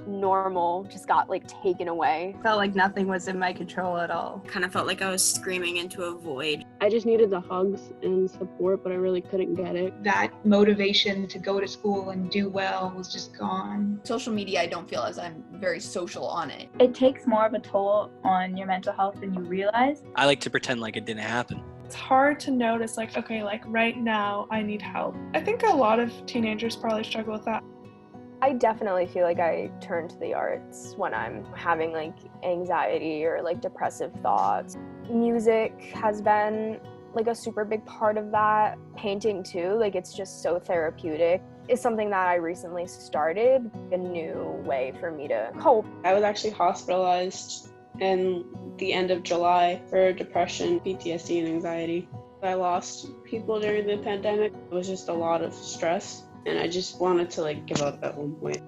Normal just got like taken away. Felt like nothing was in my control at all. Kind of felt like I was screaming into a void. I just needed the hugs and support, but I really couldn't get it. That motivation to go to school and do well was just gone. Social media, I don't feel as I'm very social on it. It takes more of a toll on your mental health than you realize. I like to pretend like it didn't happen. It's hard to notice like, okay, like right now I need help. I think a lot of teenagers probably struggle with that. I definitely feel like I turn to the arts when I'm having like anxiety or like depressive thoughts. Music has been like a super big part of that. Painting too, like it's just so therapeutic. It's something that I recently started, a new way for me to cope. I was actually hospitalized in the end of July for depression, PTSD, and anxiety. I lost people during the pandemic. It was just a lot of stress. And I just wanted to like give up at one point.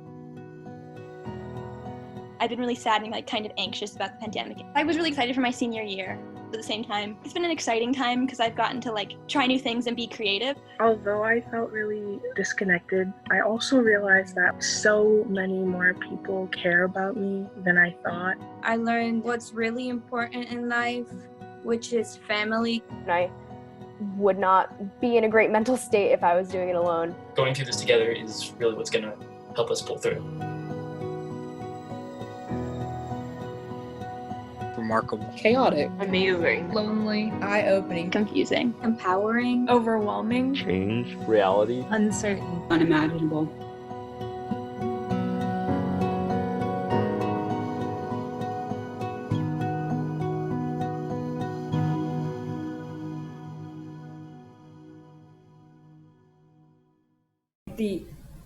I've been really sad and like kind of anxious about the pandemic. I was really excited for my senior year. At the same time, it's been an exciting time because I've gotten to like try new things and be creative. Although I felt really disconnected, I also realized that so many more people care about me than I thought. I learned what's really important in life, which is family. I would not be in a great mental state if I was doing it alone. Going through this together is really what's going to help us pull through. Remarkable. Chaotic. Amazing. Lonely. Eye-opening. Confusing. Empowering. Overwhelming. Change. Reality. Uncertain. Unimaginable. The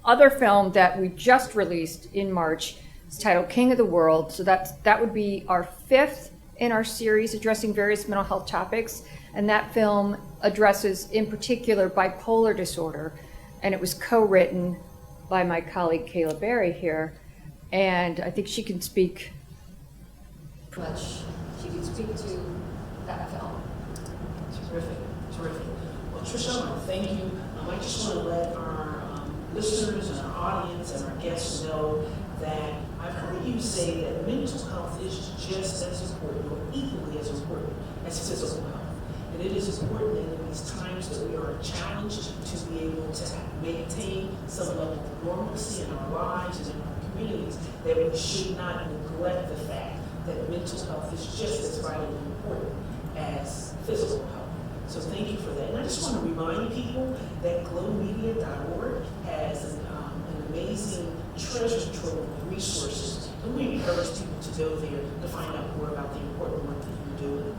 other film that we just released in March is titled King of the World. So that would be our 5th in our series addressing various mental health topics. And that film addresses, in particular, bipolar disorder. And it was co-written by my colleague Kayla Berry here. And I think she can speak much. She can speak to that film. Terrific, terrific. Well, Trish, I want to thank you. I just want to let our listeners and our audience and our guests know that I've heard you say that mental health is just as important or equally as important as physical health. And it is important in these times that we are challenged to be able to maintain some level of normalcy in our lives and in our communities, that we should not neglect the fact that mental health is just as vitally important as physical health. So thank you for that. And I just want to remind people that glowmedia.org has an amazing treasure trove of resources. And we encourage people to go there to find out more about the important work that you're doing.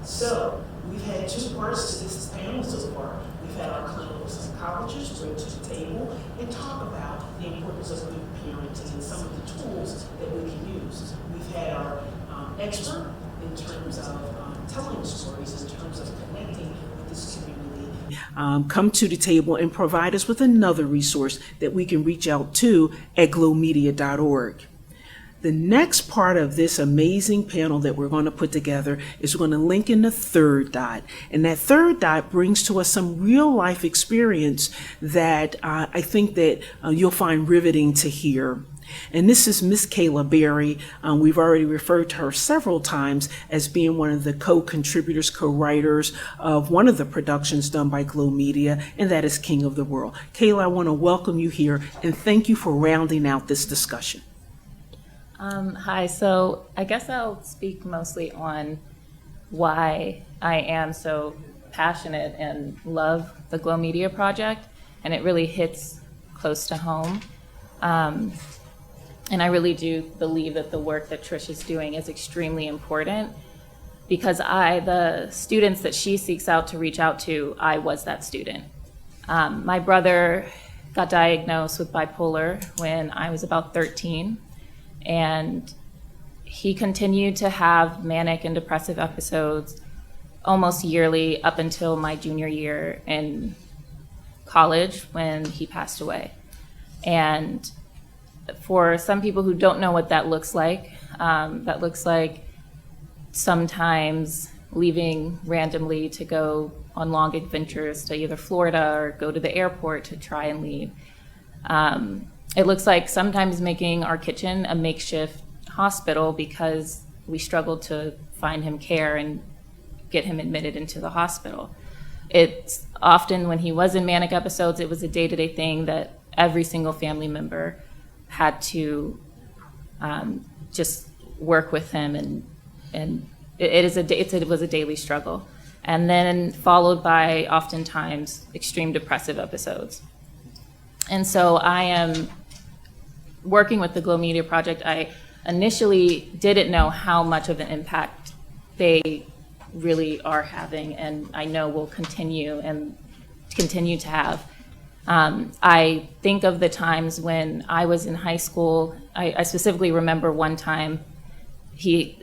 So we've had 2 parts to this panel so far. We've had our clinical psychologists bring to the table and talk about the importance of good parenting and some of the tools that we can use. We've had our expert in terms of telling stories, in terms of connecting with this community. Come to the table and provide us with another resource that we can reach out to at glowmedia.org. The next part of this amazing panel that we're going to put together is we're going to link in the 3rd dot. And that 3rd dot brings to us some real life experience that I think that you'll find riveting to hear. And this is Miss Kayla Berry. We've already referred to her several times as being one of the co-contributors, co-writers of one of the productions done by Glowmedia, and that is King of the World. Kayla, I want to welcome you here and thank you for rounding out this discussion. Hi, so I guess I'll speak mostly on why I am so passionate and love the Glowmedia project, and it really hits close to home. And I really do believe that the work that Trish is doing is extremely important, because the students that she seeks out to reach out to, I was that student. My brother got diagnosed with bipolar when I was about 13, and he continued to have manic and depressive episodes almost yearly up until my junior year in college when he passed away. And for some people who don't know what that looks like sometimes leaving randomly to go on long adventures to either Florida or go to the airport to try and leave. It looks like sometimes making our kitchen a makeshift hospital because we struggled to find him care and get him admitted into the hospital. It's often when he was in manic episodes, it was a day-to-day thing that every single family member had to just work with him, and it was a daily struggle. And then followed by oftentimes extreme depressive episodes. And so I am working with the Glowmedia project. I initially didn't know how much of an impact they really are having, and I know will continue to have. I think of the times when I was in high school. I specifically remember one time he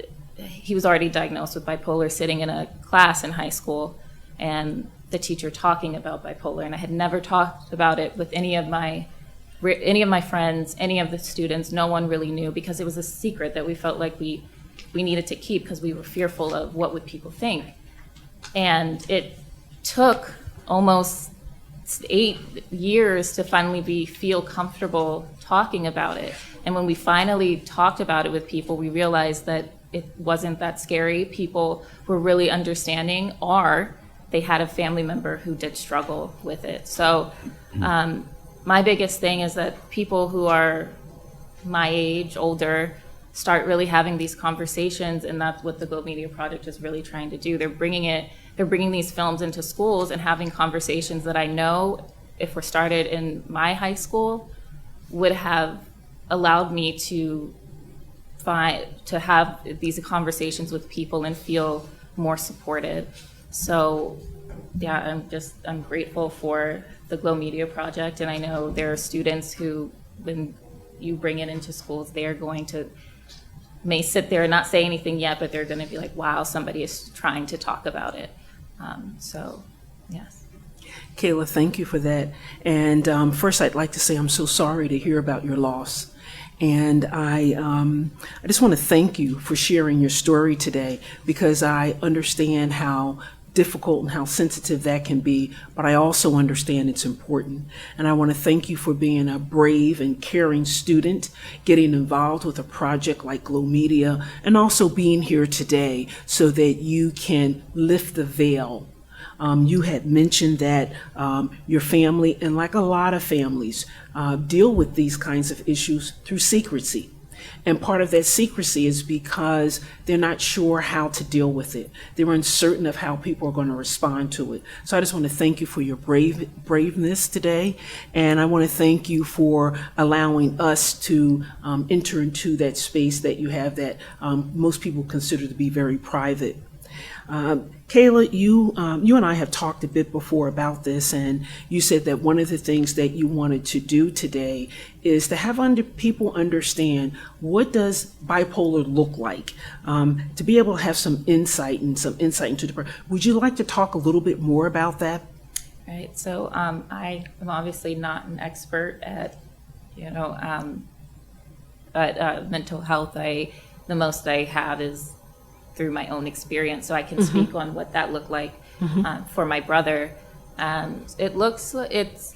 was already diagnosed with bipolar, sitting in a class in high school, and the teacher talking about bipolar, and I had never talked about it with any of my friends, any of the students. No one really knew, because it was a secret that we felt like we needed to keep because we were fearful of what would people think. And it took almost 8 years to finally feel comfortable talking about it. And when we finally talked about it with people, we realized that it wasn't that scary. People were really understanding, or they had a family member who did struggle with it. So my biggest thing is that people who are my age, older, start really having these conversations, and that's what the Glowmedia project is really trying to do. They're bringing these films into schools and having conversations that I know, if were started in my high school, would have allowed me to have these conversations with people and feel more supported. So yeah, I'm grateful for the Glowmedia project, and I know there are students who, when you bring it into schools, they are going to may sit there and not say anything yet, but they're going to be like, wow, somebody is trying to talk about it. So, yes. Kayla, thank you for that. And first, I'd like to say I'm so sorry to hear about your loss. And I just want to thank you for sharing your story today, because I understand how difficult and how sensitive that can be, but I also understand it's important. And I want to thank you for being a brave and caring student, getting involved with a project like Glowmedia, and also being here today so that you can lift the veil. You had mentioned that your family, and like a lot of families, deal with these kinds of issues through secrecy. And part of that secrecy is because they're not sure how to deal with it. They're uncertain of how people are going to respond to it. So I just want to thank you for your braveness today. And I want to thank you for allowing us to enter into that space that you have that most people consider to be very private. Kayla, you and I have talked a bit before about this, and you said that one of the things that you wanted to do today is to have people understand what does bipolar look like, to be able to have some insight into the. Would you like to talk a little bit more about that? Right. So I am obviously not an expert at, mental health. The most I have is through my own experience, so I can speak on what that looked like for my brother. It's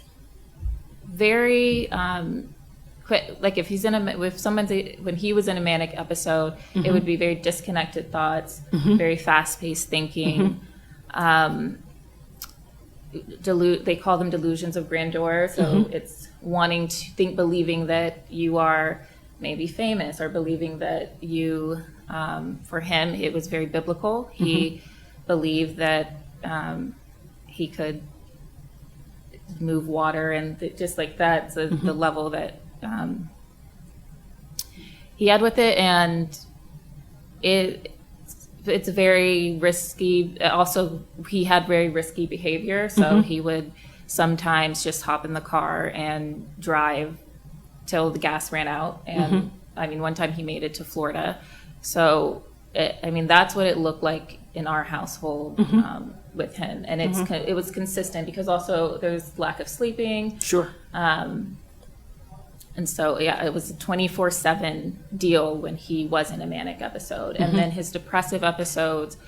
very like if he's when he was in a manic episode, it would be very disconnected thoughts, very fast-paced thinking. They call them delusions of grandeur. So it's wanting to believing that you are maybe famous, or believing that you. For him, it was very biblical. He believed that he could move water, and just like that, the level that he had with it, and it's very risky. Also, he had very risky behavior, so he would sometimes just hop in the car and drive till the gas ran out. And I mean, one time he made it to Florida. So, that's what it looked like in our household with him. And it was consistent because also there's lack of sleeping. Sure. And so, it was a 24/7 deal when he was in a manic episode. And then his depressive episodes,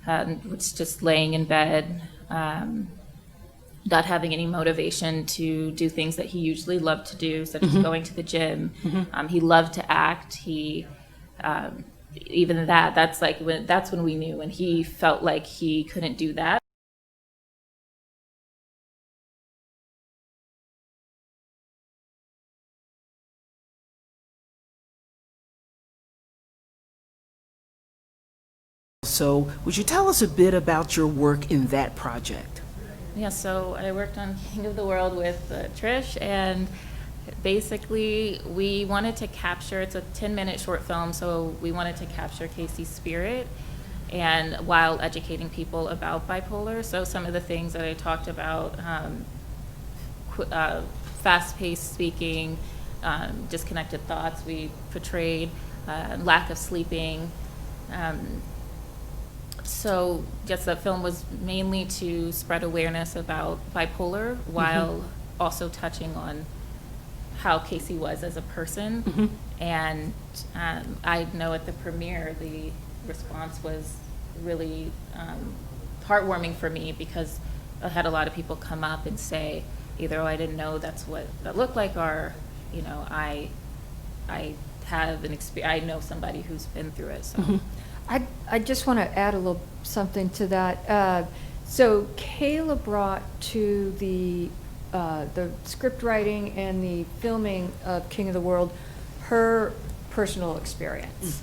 was just laying in bed, not having any motivation to do things that he usually loved to do, such as going to the gym. He loved to act. Even that's when we knew when he felt like he couldn't do that. So would you tell us a bit about your work in that project? Yeah, so I worked on King of the World with Trish, and basically we wanted to capture, it's a 10-minute short film, so we wanted to capture Casey's spirit and while educating people about bipolar. So some of the things that I talked about, fast-paced speaking, disconnected thoughts we portrayed, lack of sleeping. So yes, the film was mainly to spread awareness about bipolar while also touching on how Casey was as a person. And I know at the premiere, the response was really heartwarming for me, because I had a lot of people come up and say either, oh, I didn't know that's what that looked like, or, I have an experience, I know somebody who's been through it. So. I just want to add a little something to that. So Kayla brought to the script writing and the filming of King of the World her personal experience.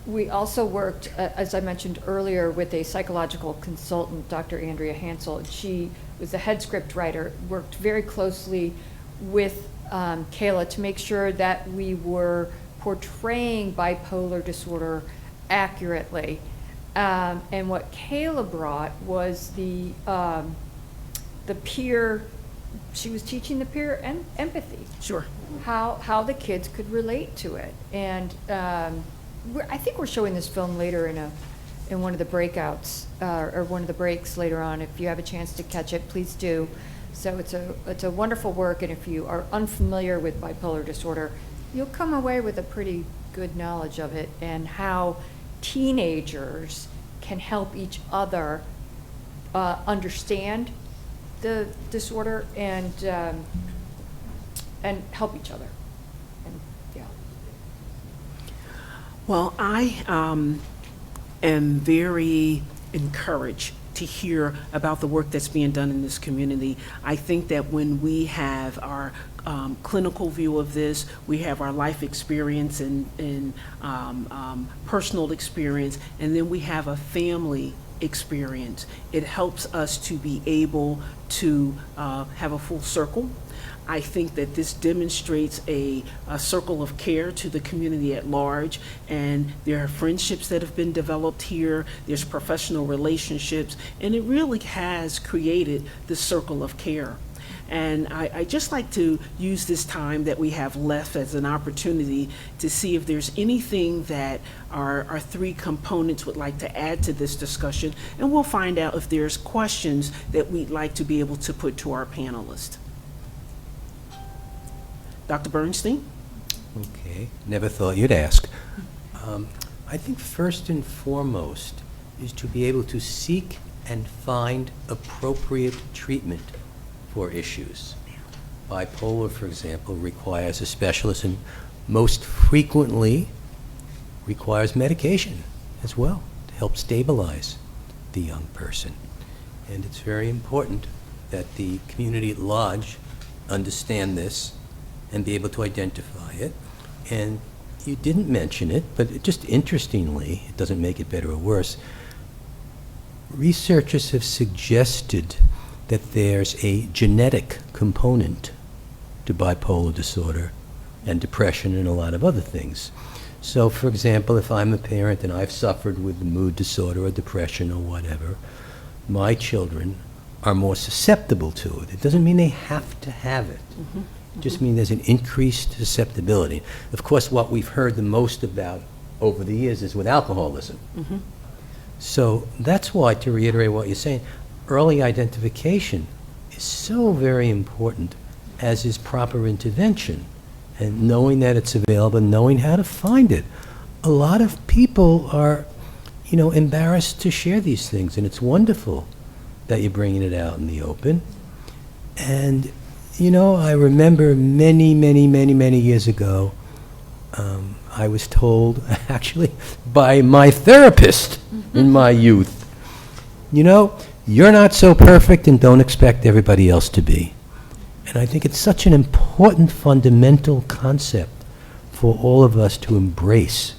We also worked, as I mentioned earlier, with a psychological consultant, Dr. Andrea Hansel. She was the head script writer, worked very closely with Kayla to make sure that we were portraying bipolar disorder accurately. And what Kayla brought was the peer. She was teaching the peer empathy. Sure. How the kids could relate to it, and I think we're showing this film later in one of the breakouts or one of the breaks later on. If you have a chance to catch it, please do. So it's a wonderful work, and if you are unfamiliar with bipolar disorder, you'll come away with a pretty good knowledge of it and how teenagers can help each other understand the disorder and help each other. And, yeah. Well, I am very encouraged to hear about the work that's being done in this community. I think that when we have our clinical view of this, we have our life experience and personal experience, and then we have a family experience, it helps us to be able to have a full circle. I think that this demonstrates a circle of care to the community at large, and there are friendships that have been developed here, there's professional relationships, and it really has created this circle of care. And I just like to use this time that we have left as an opportunity to see if there's anything that our three components would like to add to this discussion, and we'll find out if there's questions that we'd like to be able to put to our panelists. Dr. Bernstein? Okay, never thought you'd ask. I think first and foremost is to be able to seek and find appropriate treatment for issues. Bipolar, for example, requires a specialist and most frequently requires medication as well to help stabilize the young person. And it's very important that the community at large understand this and be able to identify it. And you didn't mention it, but just interestingly, it doesn't make it better or worse, researchers have suggested that there's a genetic component to bipolar disorder and depression and a lot of other things. So, for example, if I'm a parent and I've suffered with mood disorder or depression or whatever, my children are more susceptible to it. It doesn't mean they have to have it. Mm-hmm. It just means there's an increased susceptibility. Of course, what we've heard the most about over the years is with alcoholism. Mm-hmm. So that's why, to reiterate what you're saying, early identification is so very important, as is proper intervention, and knowing that it's available, knowing how to find it. A lot of people are, embarrassed to share these things, and it's wonderful that you're bringing it out in the open. And, I remember many years ago, I was told, actually, by my therapist in my youth, you're not so perfect and don't expect everybody else to be. And I think it's such an important fundamental concept for all of us to embrace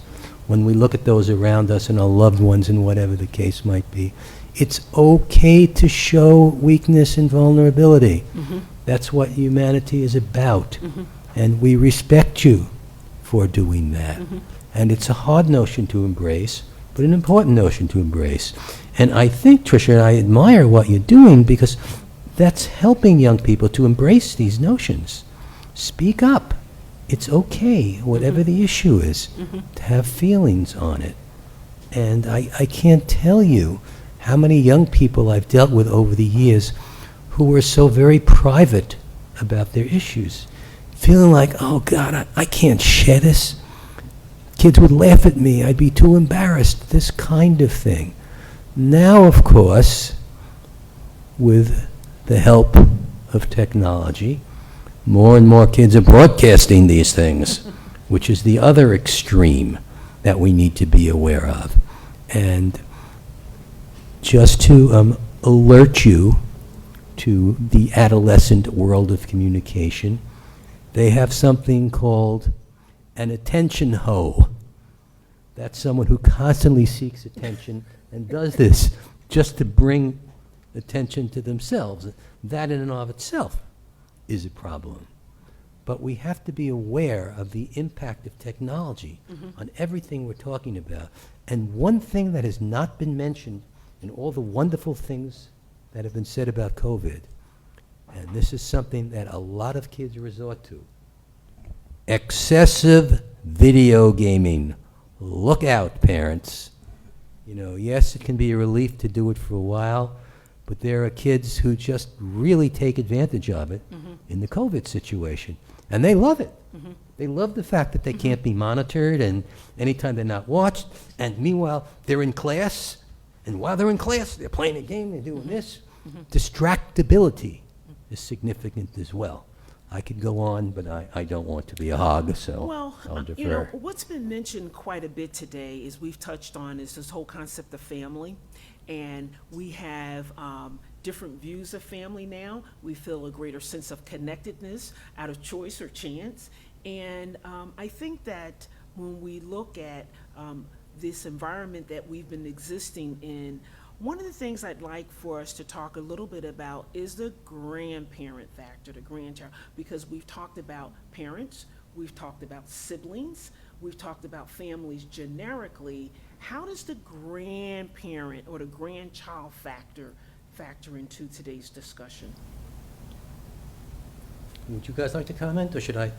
when we look at those around us and our loved ones and whatever the case might be. It's okay to show weakness and vulnerability. Mm-hmm. That's what humanity is about. Mm-hmm. And we respect you for doing that. Mm-hmm. And it's a hard notion to embrace, but an important notion to embrace. And I think, Tricia, I admire what you're doing because that's helping young people to embrace these notions. Speak up. It's okay, whatever the issue is, to have feelings on it. And I can't tell you how many young people I've dealt with over the years who were so very private about their issues, feeling like, oh God, I can't share this. Kids would laugh at me. I'd be too embarrassed, this kind of thing. Now, of course, with the help of technology, more and more kids are broadcasting these things, which is the other extreme that we need to be aware of. And just to alert you to the adolescent world of communication, they have something called an attention hoe. That's someone who constantly seeks attention and does this just to bring attention to themselves. That in and of itself is a problem. But we have to be aware of the impact of technology on everything we're talking about. And one thing that has not been mentioned in all the wonderful things that have been said about COVID, and this is something that a lot of kids resort to, excessive video gaming. Look out, parents. You know, yes, it can be a relief to do it for a while, but there are kids who just really take advantage of it in the COVID situation, and they love it. They love the fact that they can't be monitored, and anytime they're not watched, and meanwhile, they're in class, and while they're in class, they're playing a game, they're doing this. Distractibility is significant as well. I could go on, but I don't want to be a hog, so Well, I'll defer. you know, what's been mentioned quite a bit today is we've touched on is this whole concept of family, and we have different views of family now. We feel a greater sense of connectedness out of choice or chance, and I think that when we look at this environment that we've been existing in, one of the things I'd like for us to talk a little bit about is the grandparent factor, the grandchild, because we've talked about parents, we've talked about siblings, we've talked about families generically. How does the grandparent or the grandchild factor into today's discussion? Would you guys like to comment, or should I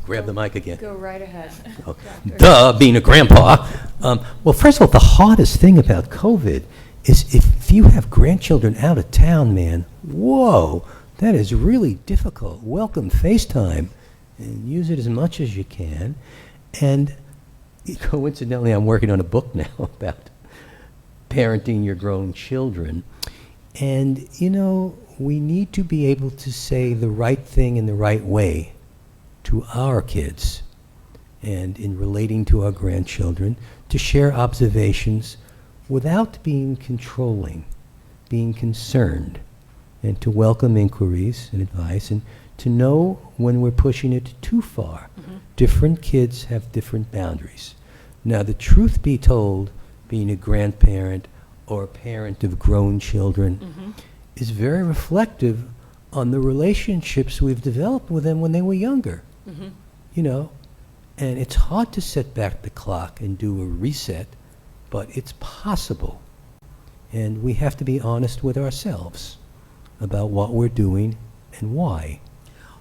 grab the mic again? Go right ahead. Oh, duh, being a grandpa. Well, first of all, the hardest thing about COVID is if you have grandchildren out of town, man, whoa, that is really difficult. Welcome FaceTime, and use it as much as you can. And coincidentally, I'm working on a book now about parenting your grown children. And, you know, we need to be able to say the right thing in the right way to our kids, and in relating to our grandchildren, to share observations without being controlling, being concerned, and to welcome inquiries and advice, and to know when we're pushing it too far. Different kids have different boundaries. Now, the truth be told, being a grandparent or a parent of grown children is very reflective on the relationships we've developed with them when they were younger. You know, and it's hard to set back the clock and do a reset, but it's possible. And we have to be honest with ourselves about what we're doing and why.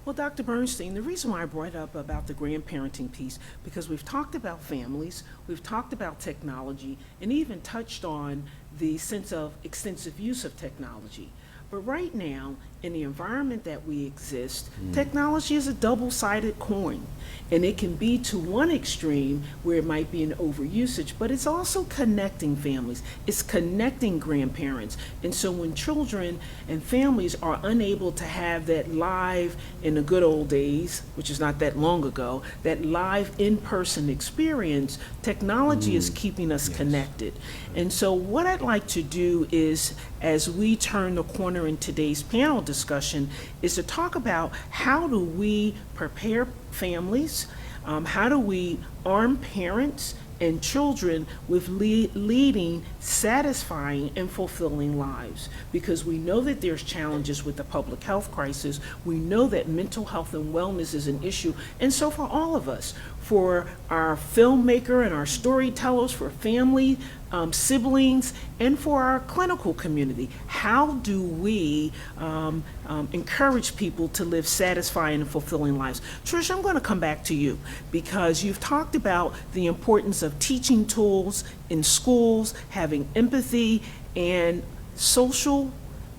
Well, Dr. Bernstein, the reason why I brought up about the grandparenting piece, because we've talked about families, we've talked about technology, and even touched on the sense of extensive use of technology. But right now, in the environment that we exist, technology is a double-sided coin. And it can be to one extreme where it might be an overusage, but it's also connecting families. It's connecting grandparents. And so when children and families are unable to have that live, in the good old days, which is not that long ago, that live in-person experience, technology is keeping us connected. And so what I'd like to do is, as we turn the corner in today's panel discussion, is to talk about how do we prepare families, how do we arm parents and children with leading, satisfying, and fulfilling lives. Because we know that there's challenges with the public health crisis. We know that mental health and wellness is an issue. And so for all of us, for our filmmaker and our storytellers, for family, siblings, and for our clinical community, how do we encourage people to live satisfying and fulfilling lives? Trish, I'm going to come back to you, because you've talked about the importance of teaching tools in schools, having empathy, and social,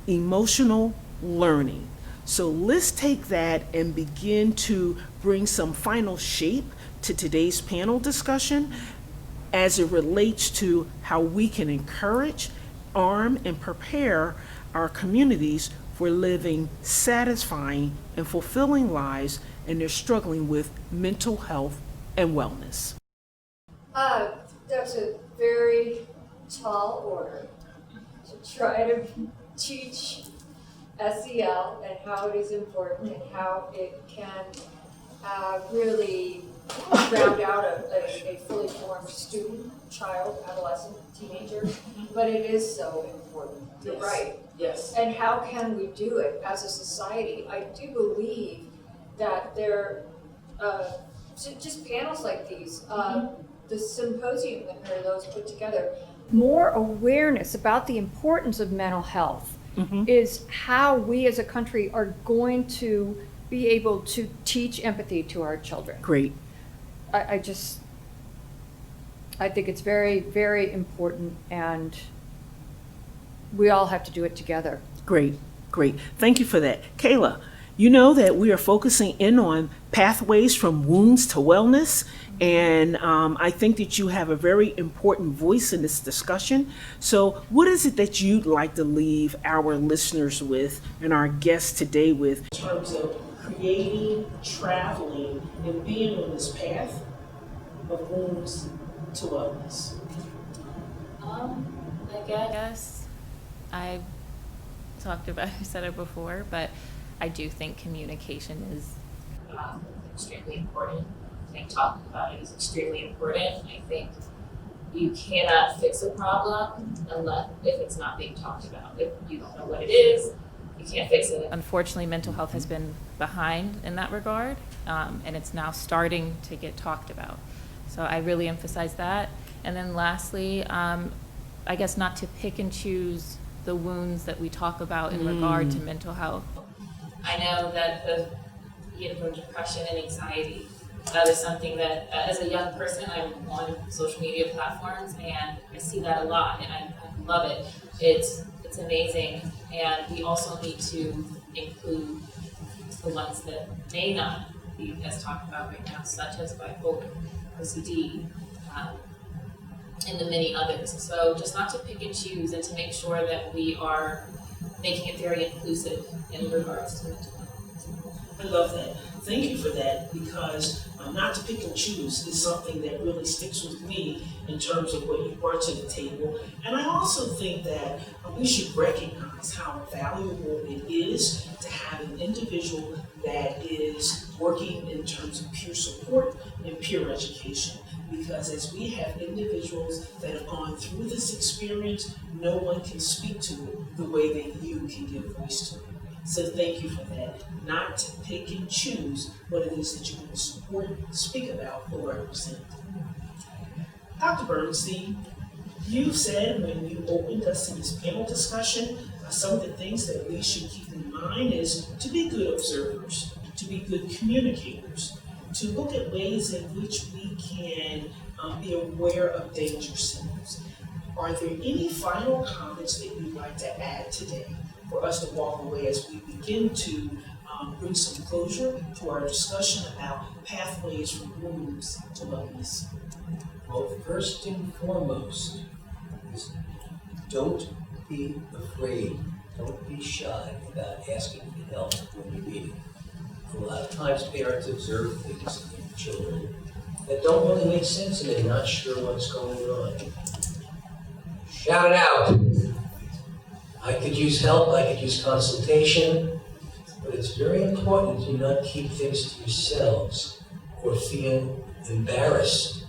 emotional learning. So let's take that and begin to bring some final shape to today's panel discussion as it relates to how we can encourage, arm, and prepare our communities for living satisfying and fulfilling lives, and they're struggling with mental health and wellness. That's a very tall order to try to teach SEL and how it is important and how it can really round out a fully formed student, child, adolescent, teenager, but it is so important. You're right. Yes. And how can we do it as a society? I do believe that there, just panels like these, the symposium that Mary Lowe's put together, more awareness about the importance of mental health is how we as a country are going to be able to teach empathy to our children. Great. I think it's very, very important, and we all have to do it together. Great, great. Thank you for that. Kayla, you know that we are focusing in on pathways from wounds to wellness, and I think that you have a very important voice in this discussion. So what is it that you'd like to leave our listeners with and our guests today with? In terms of creating, traveling, and being on this path of wounds to wellness. I guess I've talked about, I said it before, but I do think communication is extremely important. I think talking about it is extremely important. I think you cannot fix a problem if it's not being talked about. If you don't know what it is, you can't fix it. Unfortunately, mental health has been behind in that regard, and it's now starting to get talked about. So I really emphasize that. And then lastly, I guess not to pick and choose the wounds that we talk about in regard to mental health. I know that from depression and anxiety, that is something that as a young person, I'm on social media platforms and I see that a lot, and I love it. It's amazing, and we also need to include the ones that may not be as talked about right now, such as bipolar, OCD, and the many others. So just not to pick and choose, and to make sure that we are making it very inclusive in regards to mental health. I love that. Thank you for that, because not to pick and choose is something that really sticks with me in terms of what you brought to the table. And I also think that we should recognize how valuable it is to have an individual that is working in terms of peer support and peer education. Because as we have individuals that have gone through this experience, no one can speak to it the way that you can give voice to it. So thank you for that. Not to pick and choose what it is that you're going to support, speak about, or represent. Dr. Bernstein, you said when you opened us in this panel discussion, some of the things that we should keep in mind is to be good observers, to be good communicators, to look at ways in which we can be aware of danger signals. Are there any final comments that you'd like to add today for us to walk away as we begin to bring some closure to our discussion about pathways from wounds to wellness? Well, first and foremost is don't be afraid, don't be shy about asking for help when you need it. A lot of times parents observe things in children that don't really make sense and they're not sure what's going on. Shout it out. I could use help, I could use consultation, but it's very important to not keep things to yourselves or feel embarrassed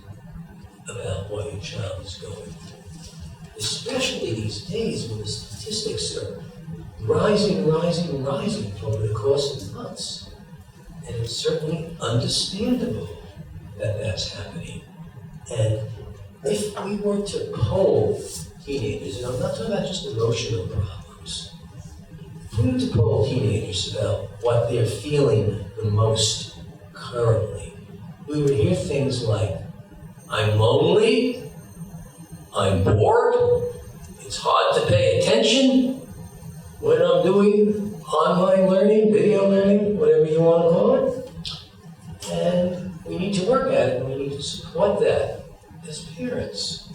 about what your child is going through. Especially these days when the statistics are rising over the course of months. And it's certainly understandable that that's happening. And if we were to poll teenagers, and I'm not talking about just emotional problems, if we were to poll teenagers about what they're feeling the most currently, we would hear things like, I'm lonely, I'm bored, it's hard to pay attention when I'm doing online learning, video learning, whatever you want to call it. And we need to work at it, and we need to support that as parents.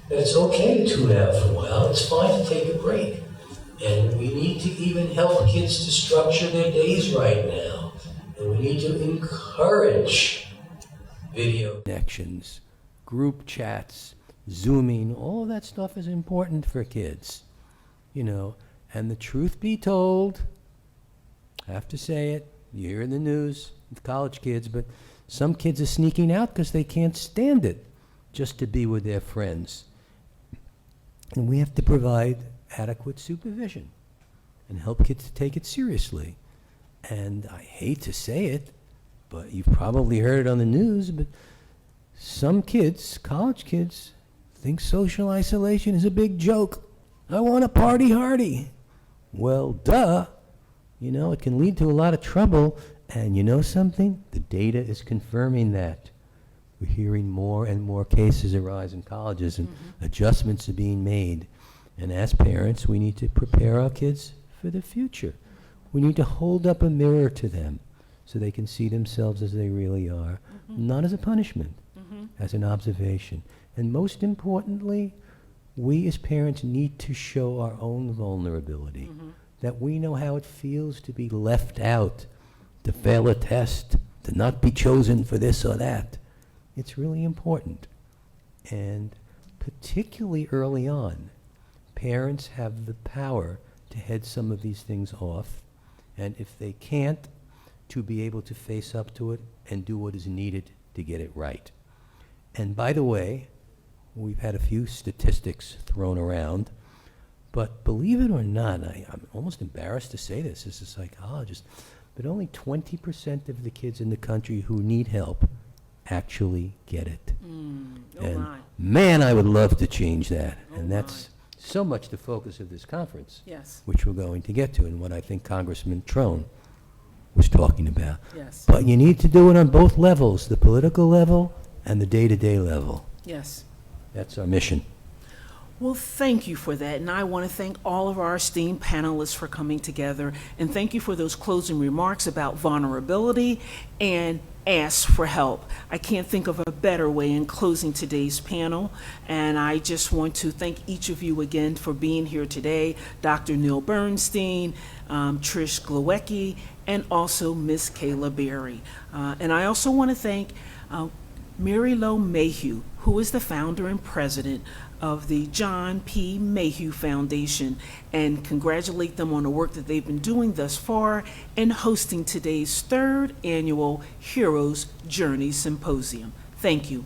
That it's okay to tune out for a while, it's fine to take a break. And we need to even help kids to structure their days right now. And we need to encourage video connections, group chats, Zooming, all of that stuff is important for kids, you know. And the truth be told, I have to say it, you hear in the news with college kids, but some kids are sneaking out because they can't stand it just to be with their friends. And we have to provide adequate supervision and help kids to take it seriously. And I hate to say it, but you've probably heard it on the news, but Some kids, college kids, think social isolation is a big joke. I want a party hardy. Well, duh. You know, it can lead to a lot of trouble. And you know something? The data is confirming that. We're hearing more and more cases arise in colleges, and adjustments are being made. And as parents, we need to prepare our kids for the future. We need to hold up a mirror to them so they can see themselves as they really are, not as a punishment, as an observation. And most importantly, we as parents need to show our own vulnerability, that we know how it feels to be left out, to fail a test, to not be chosen for this or that. It's really important. And particularly early on, parents have the power to head some of these things off, and if they can't, to be able to face up to it and do what is needed to get it right. And by the way, we've had a few statistics thrown around, but believe it or not, I'm almost embarrassed to say this as a psychologist, but only 20% of the kids in the country who need help actually get it. Man, I would love to change that. And that's so much the focus of this conference, which we're going to get to, and what I think Congressman Trone was talking about. But you need to do it on both levels, the political level and the day-to-day level. That's our mission. Well, thank you for that. And I want to thank all of our esteemed panelists for coming together. And thank you for those closing remarks about vulnerability and ask for help. I can't think of a better way in closing today's panel. And I just want to thank each of you again for being here today. Dr. Neil Bernstein, Trish Glowacki, and also Miss Kayla Berry. And I also want to thank Mary Lowe Mayhugh, who is the founder and president of the John P. Mayhugh Foundation, and congratulate them on the work that they've been doing thus far in hosting today's 3rd annual Heroes Journey Symposium. Thank you.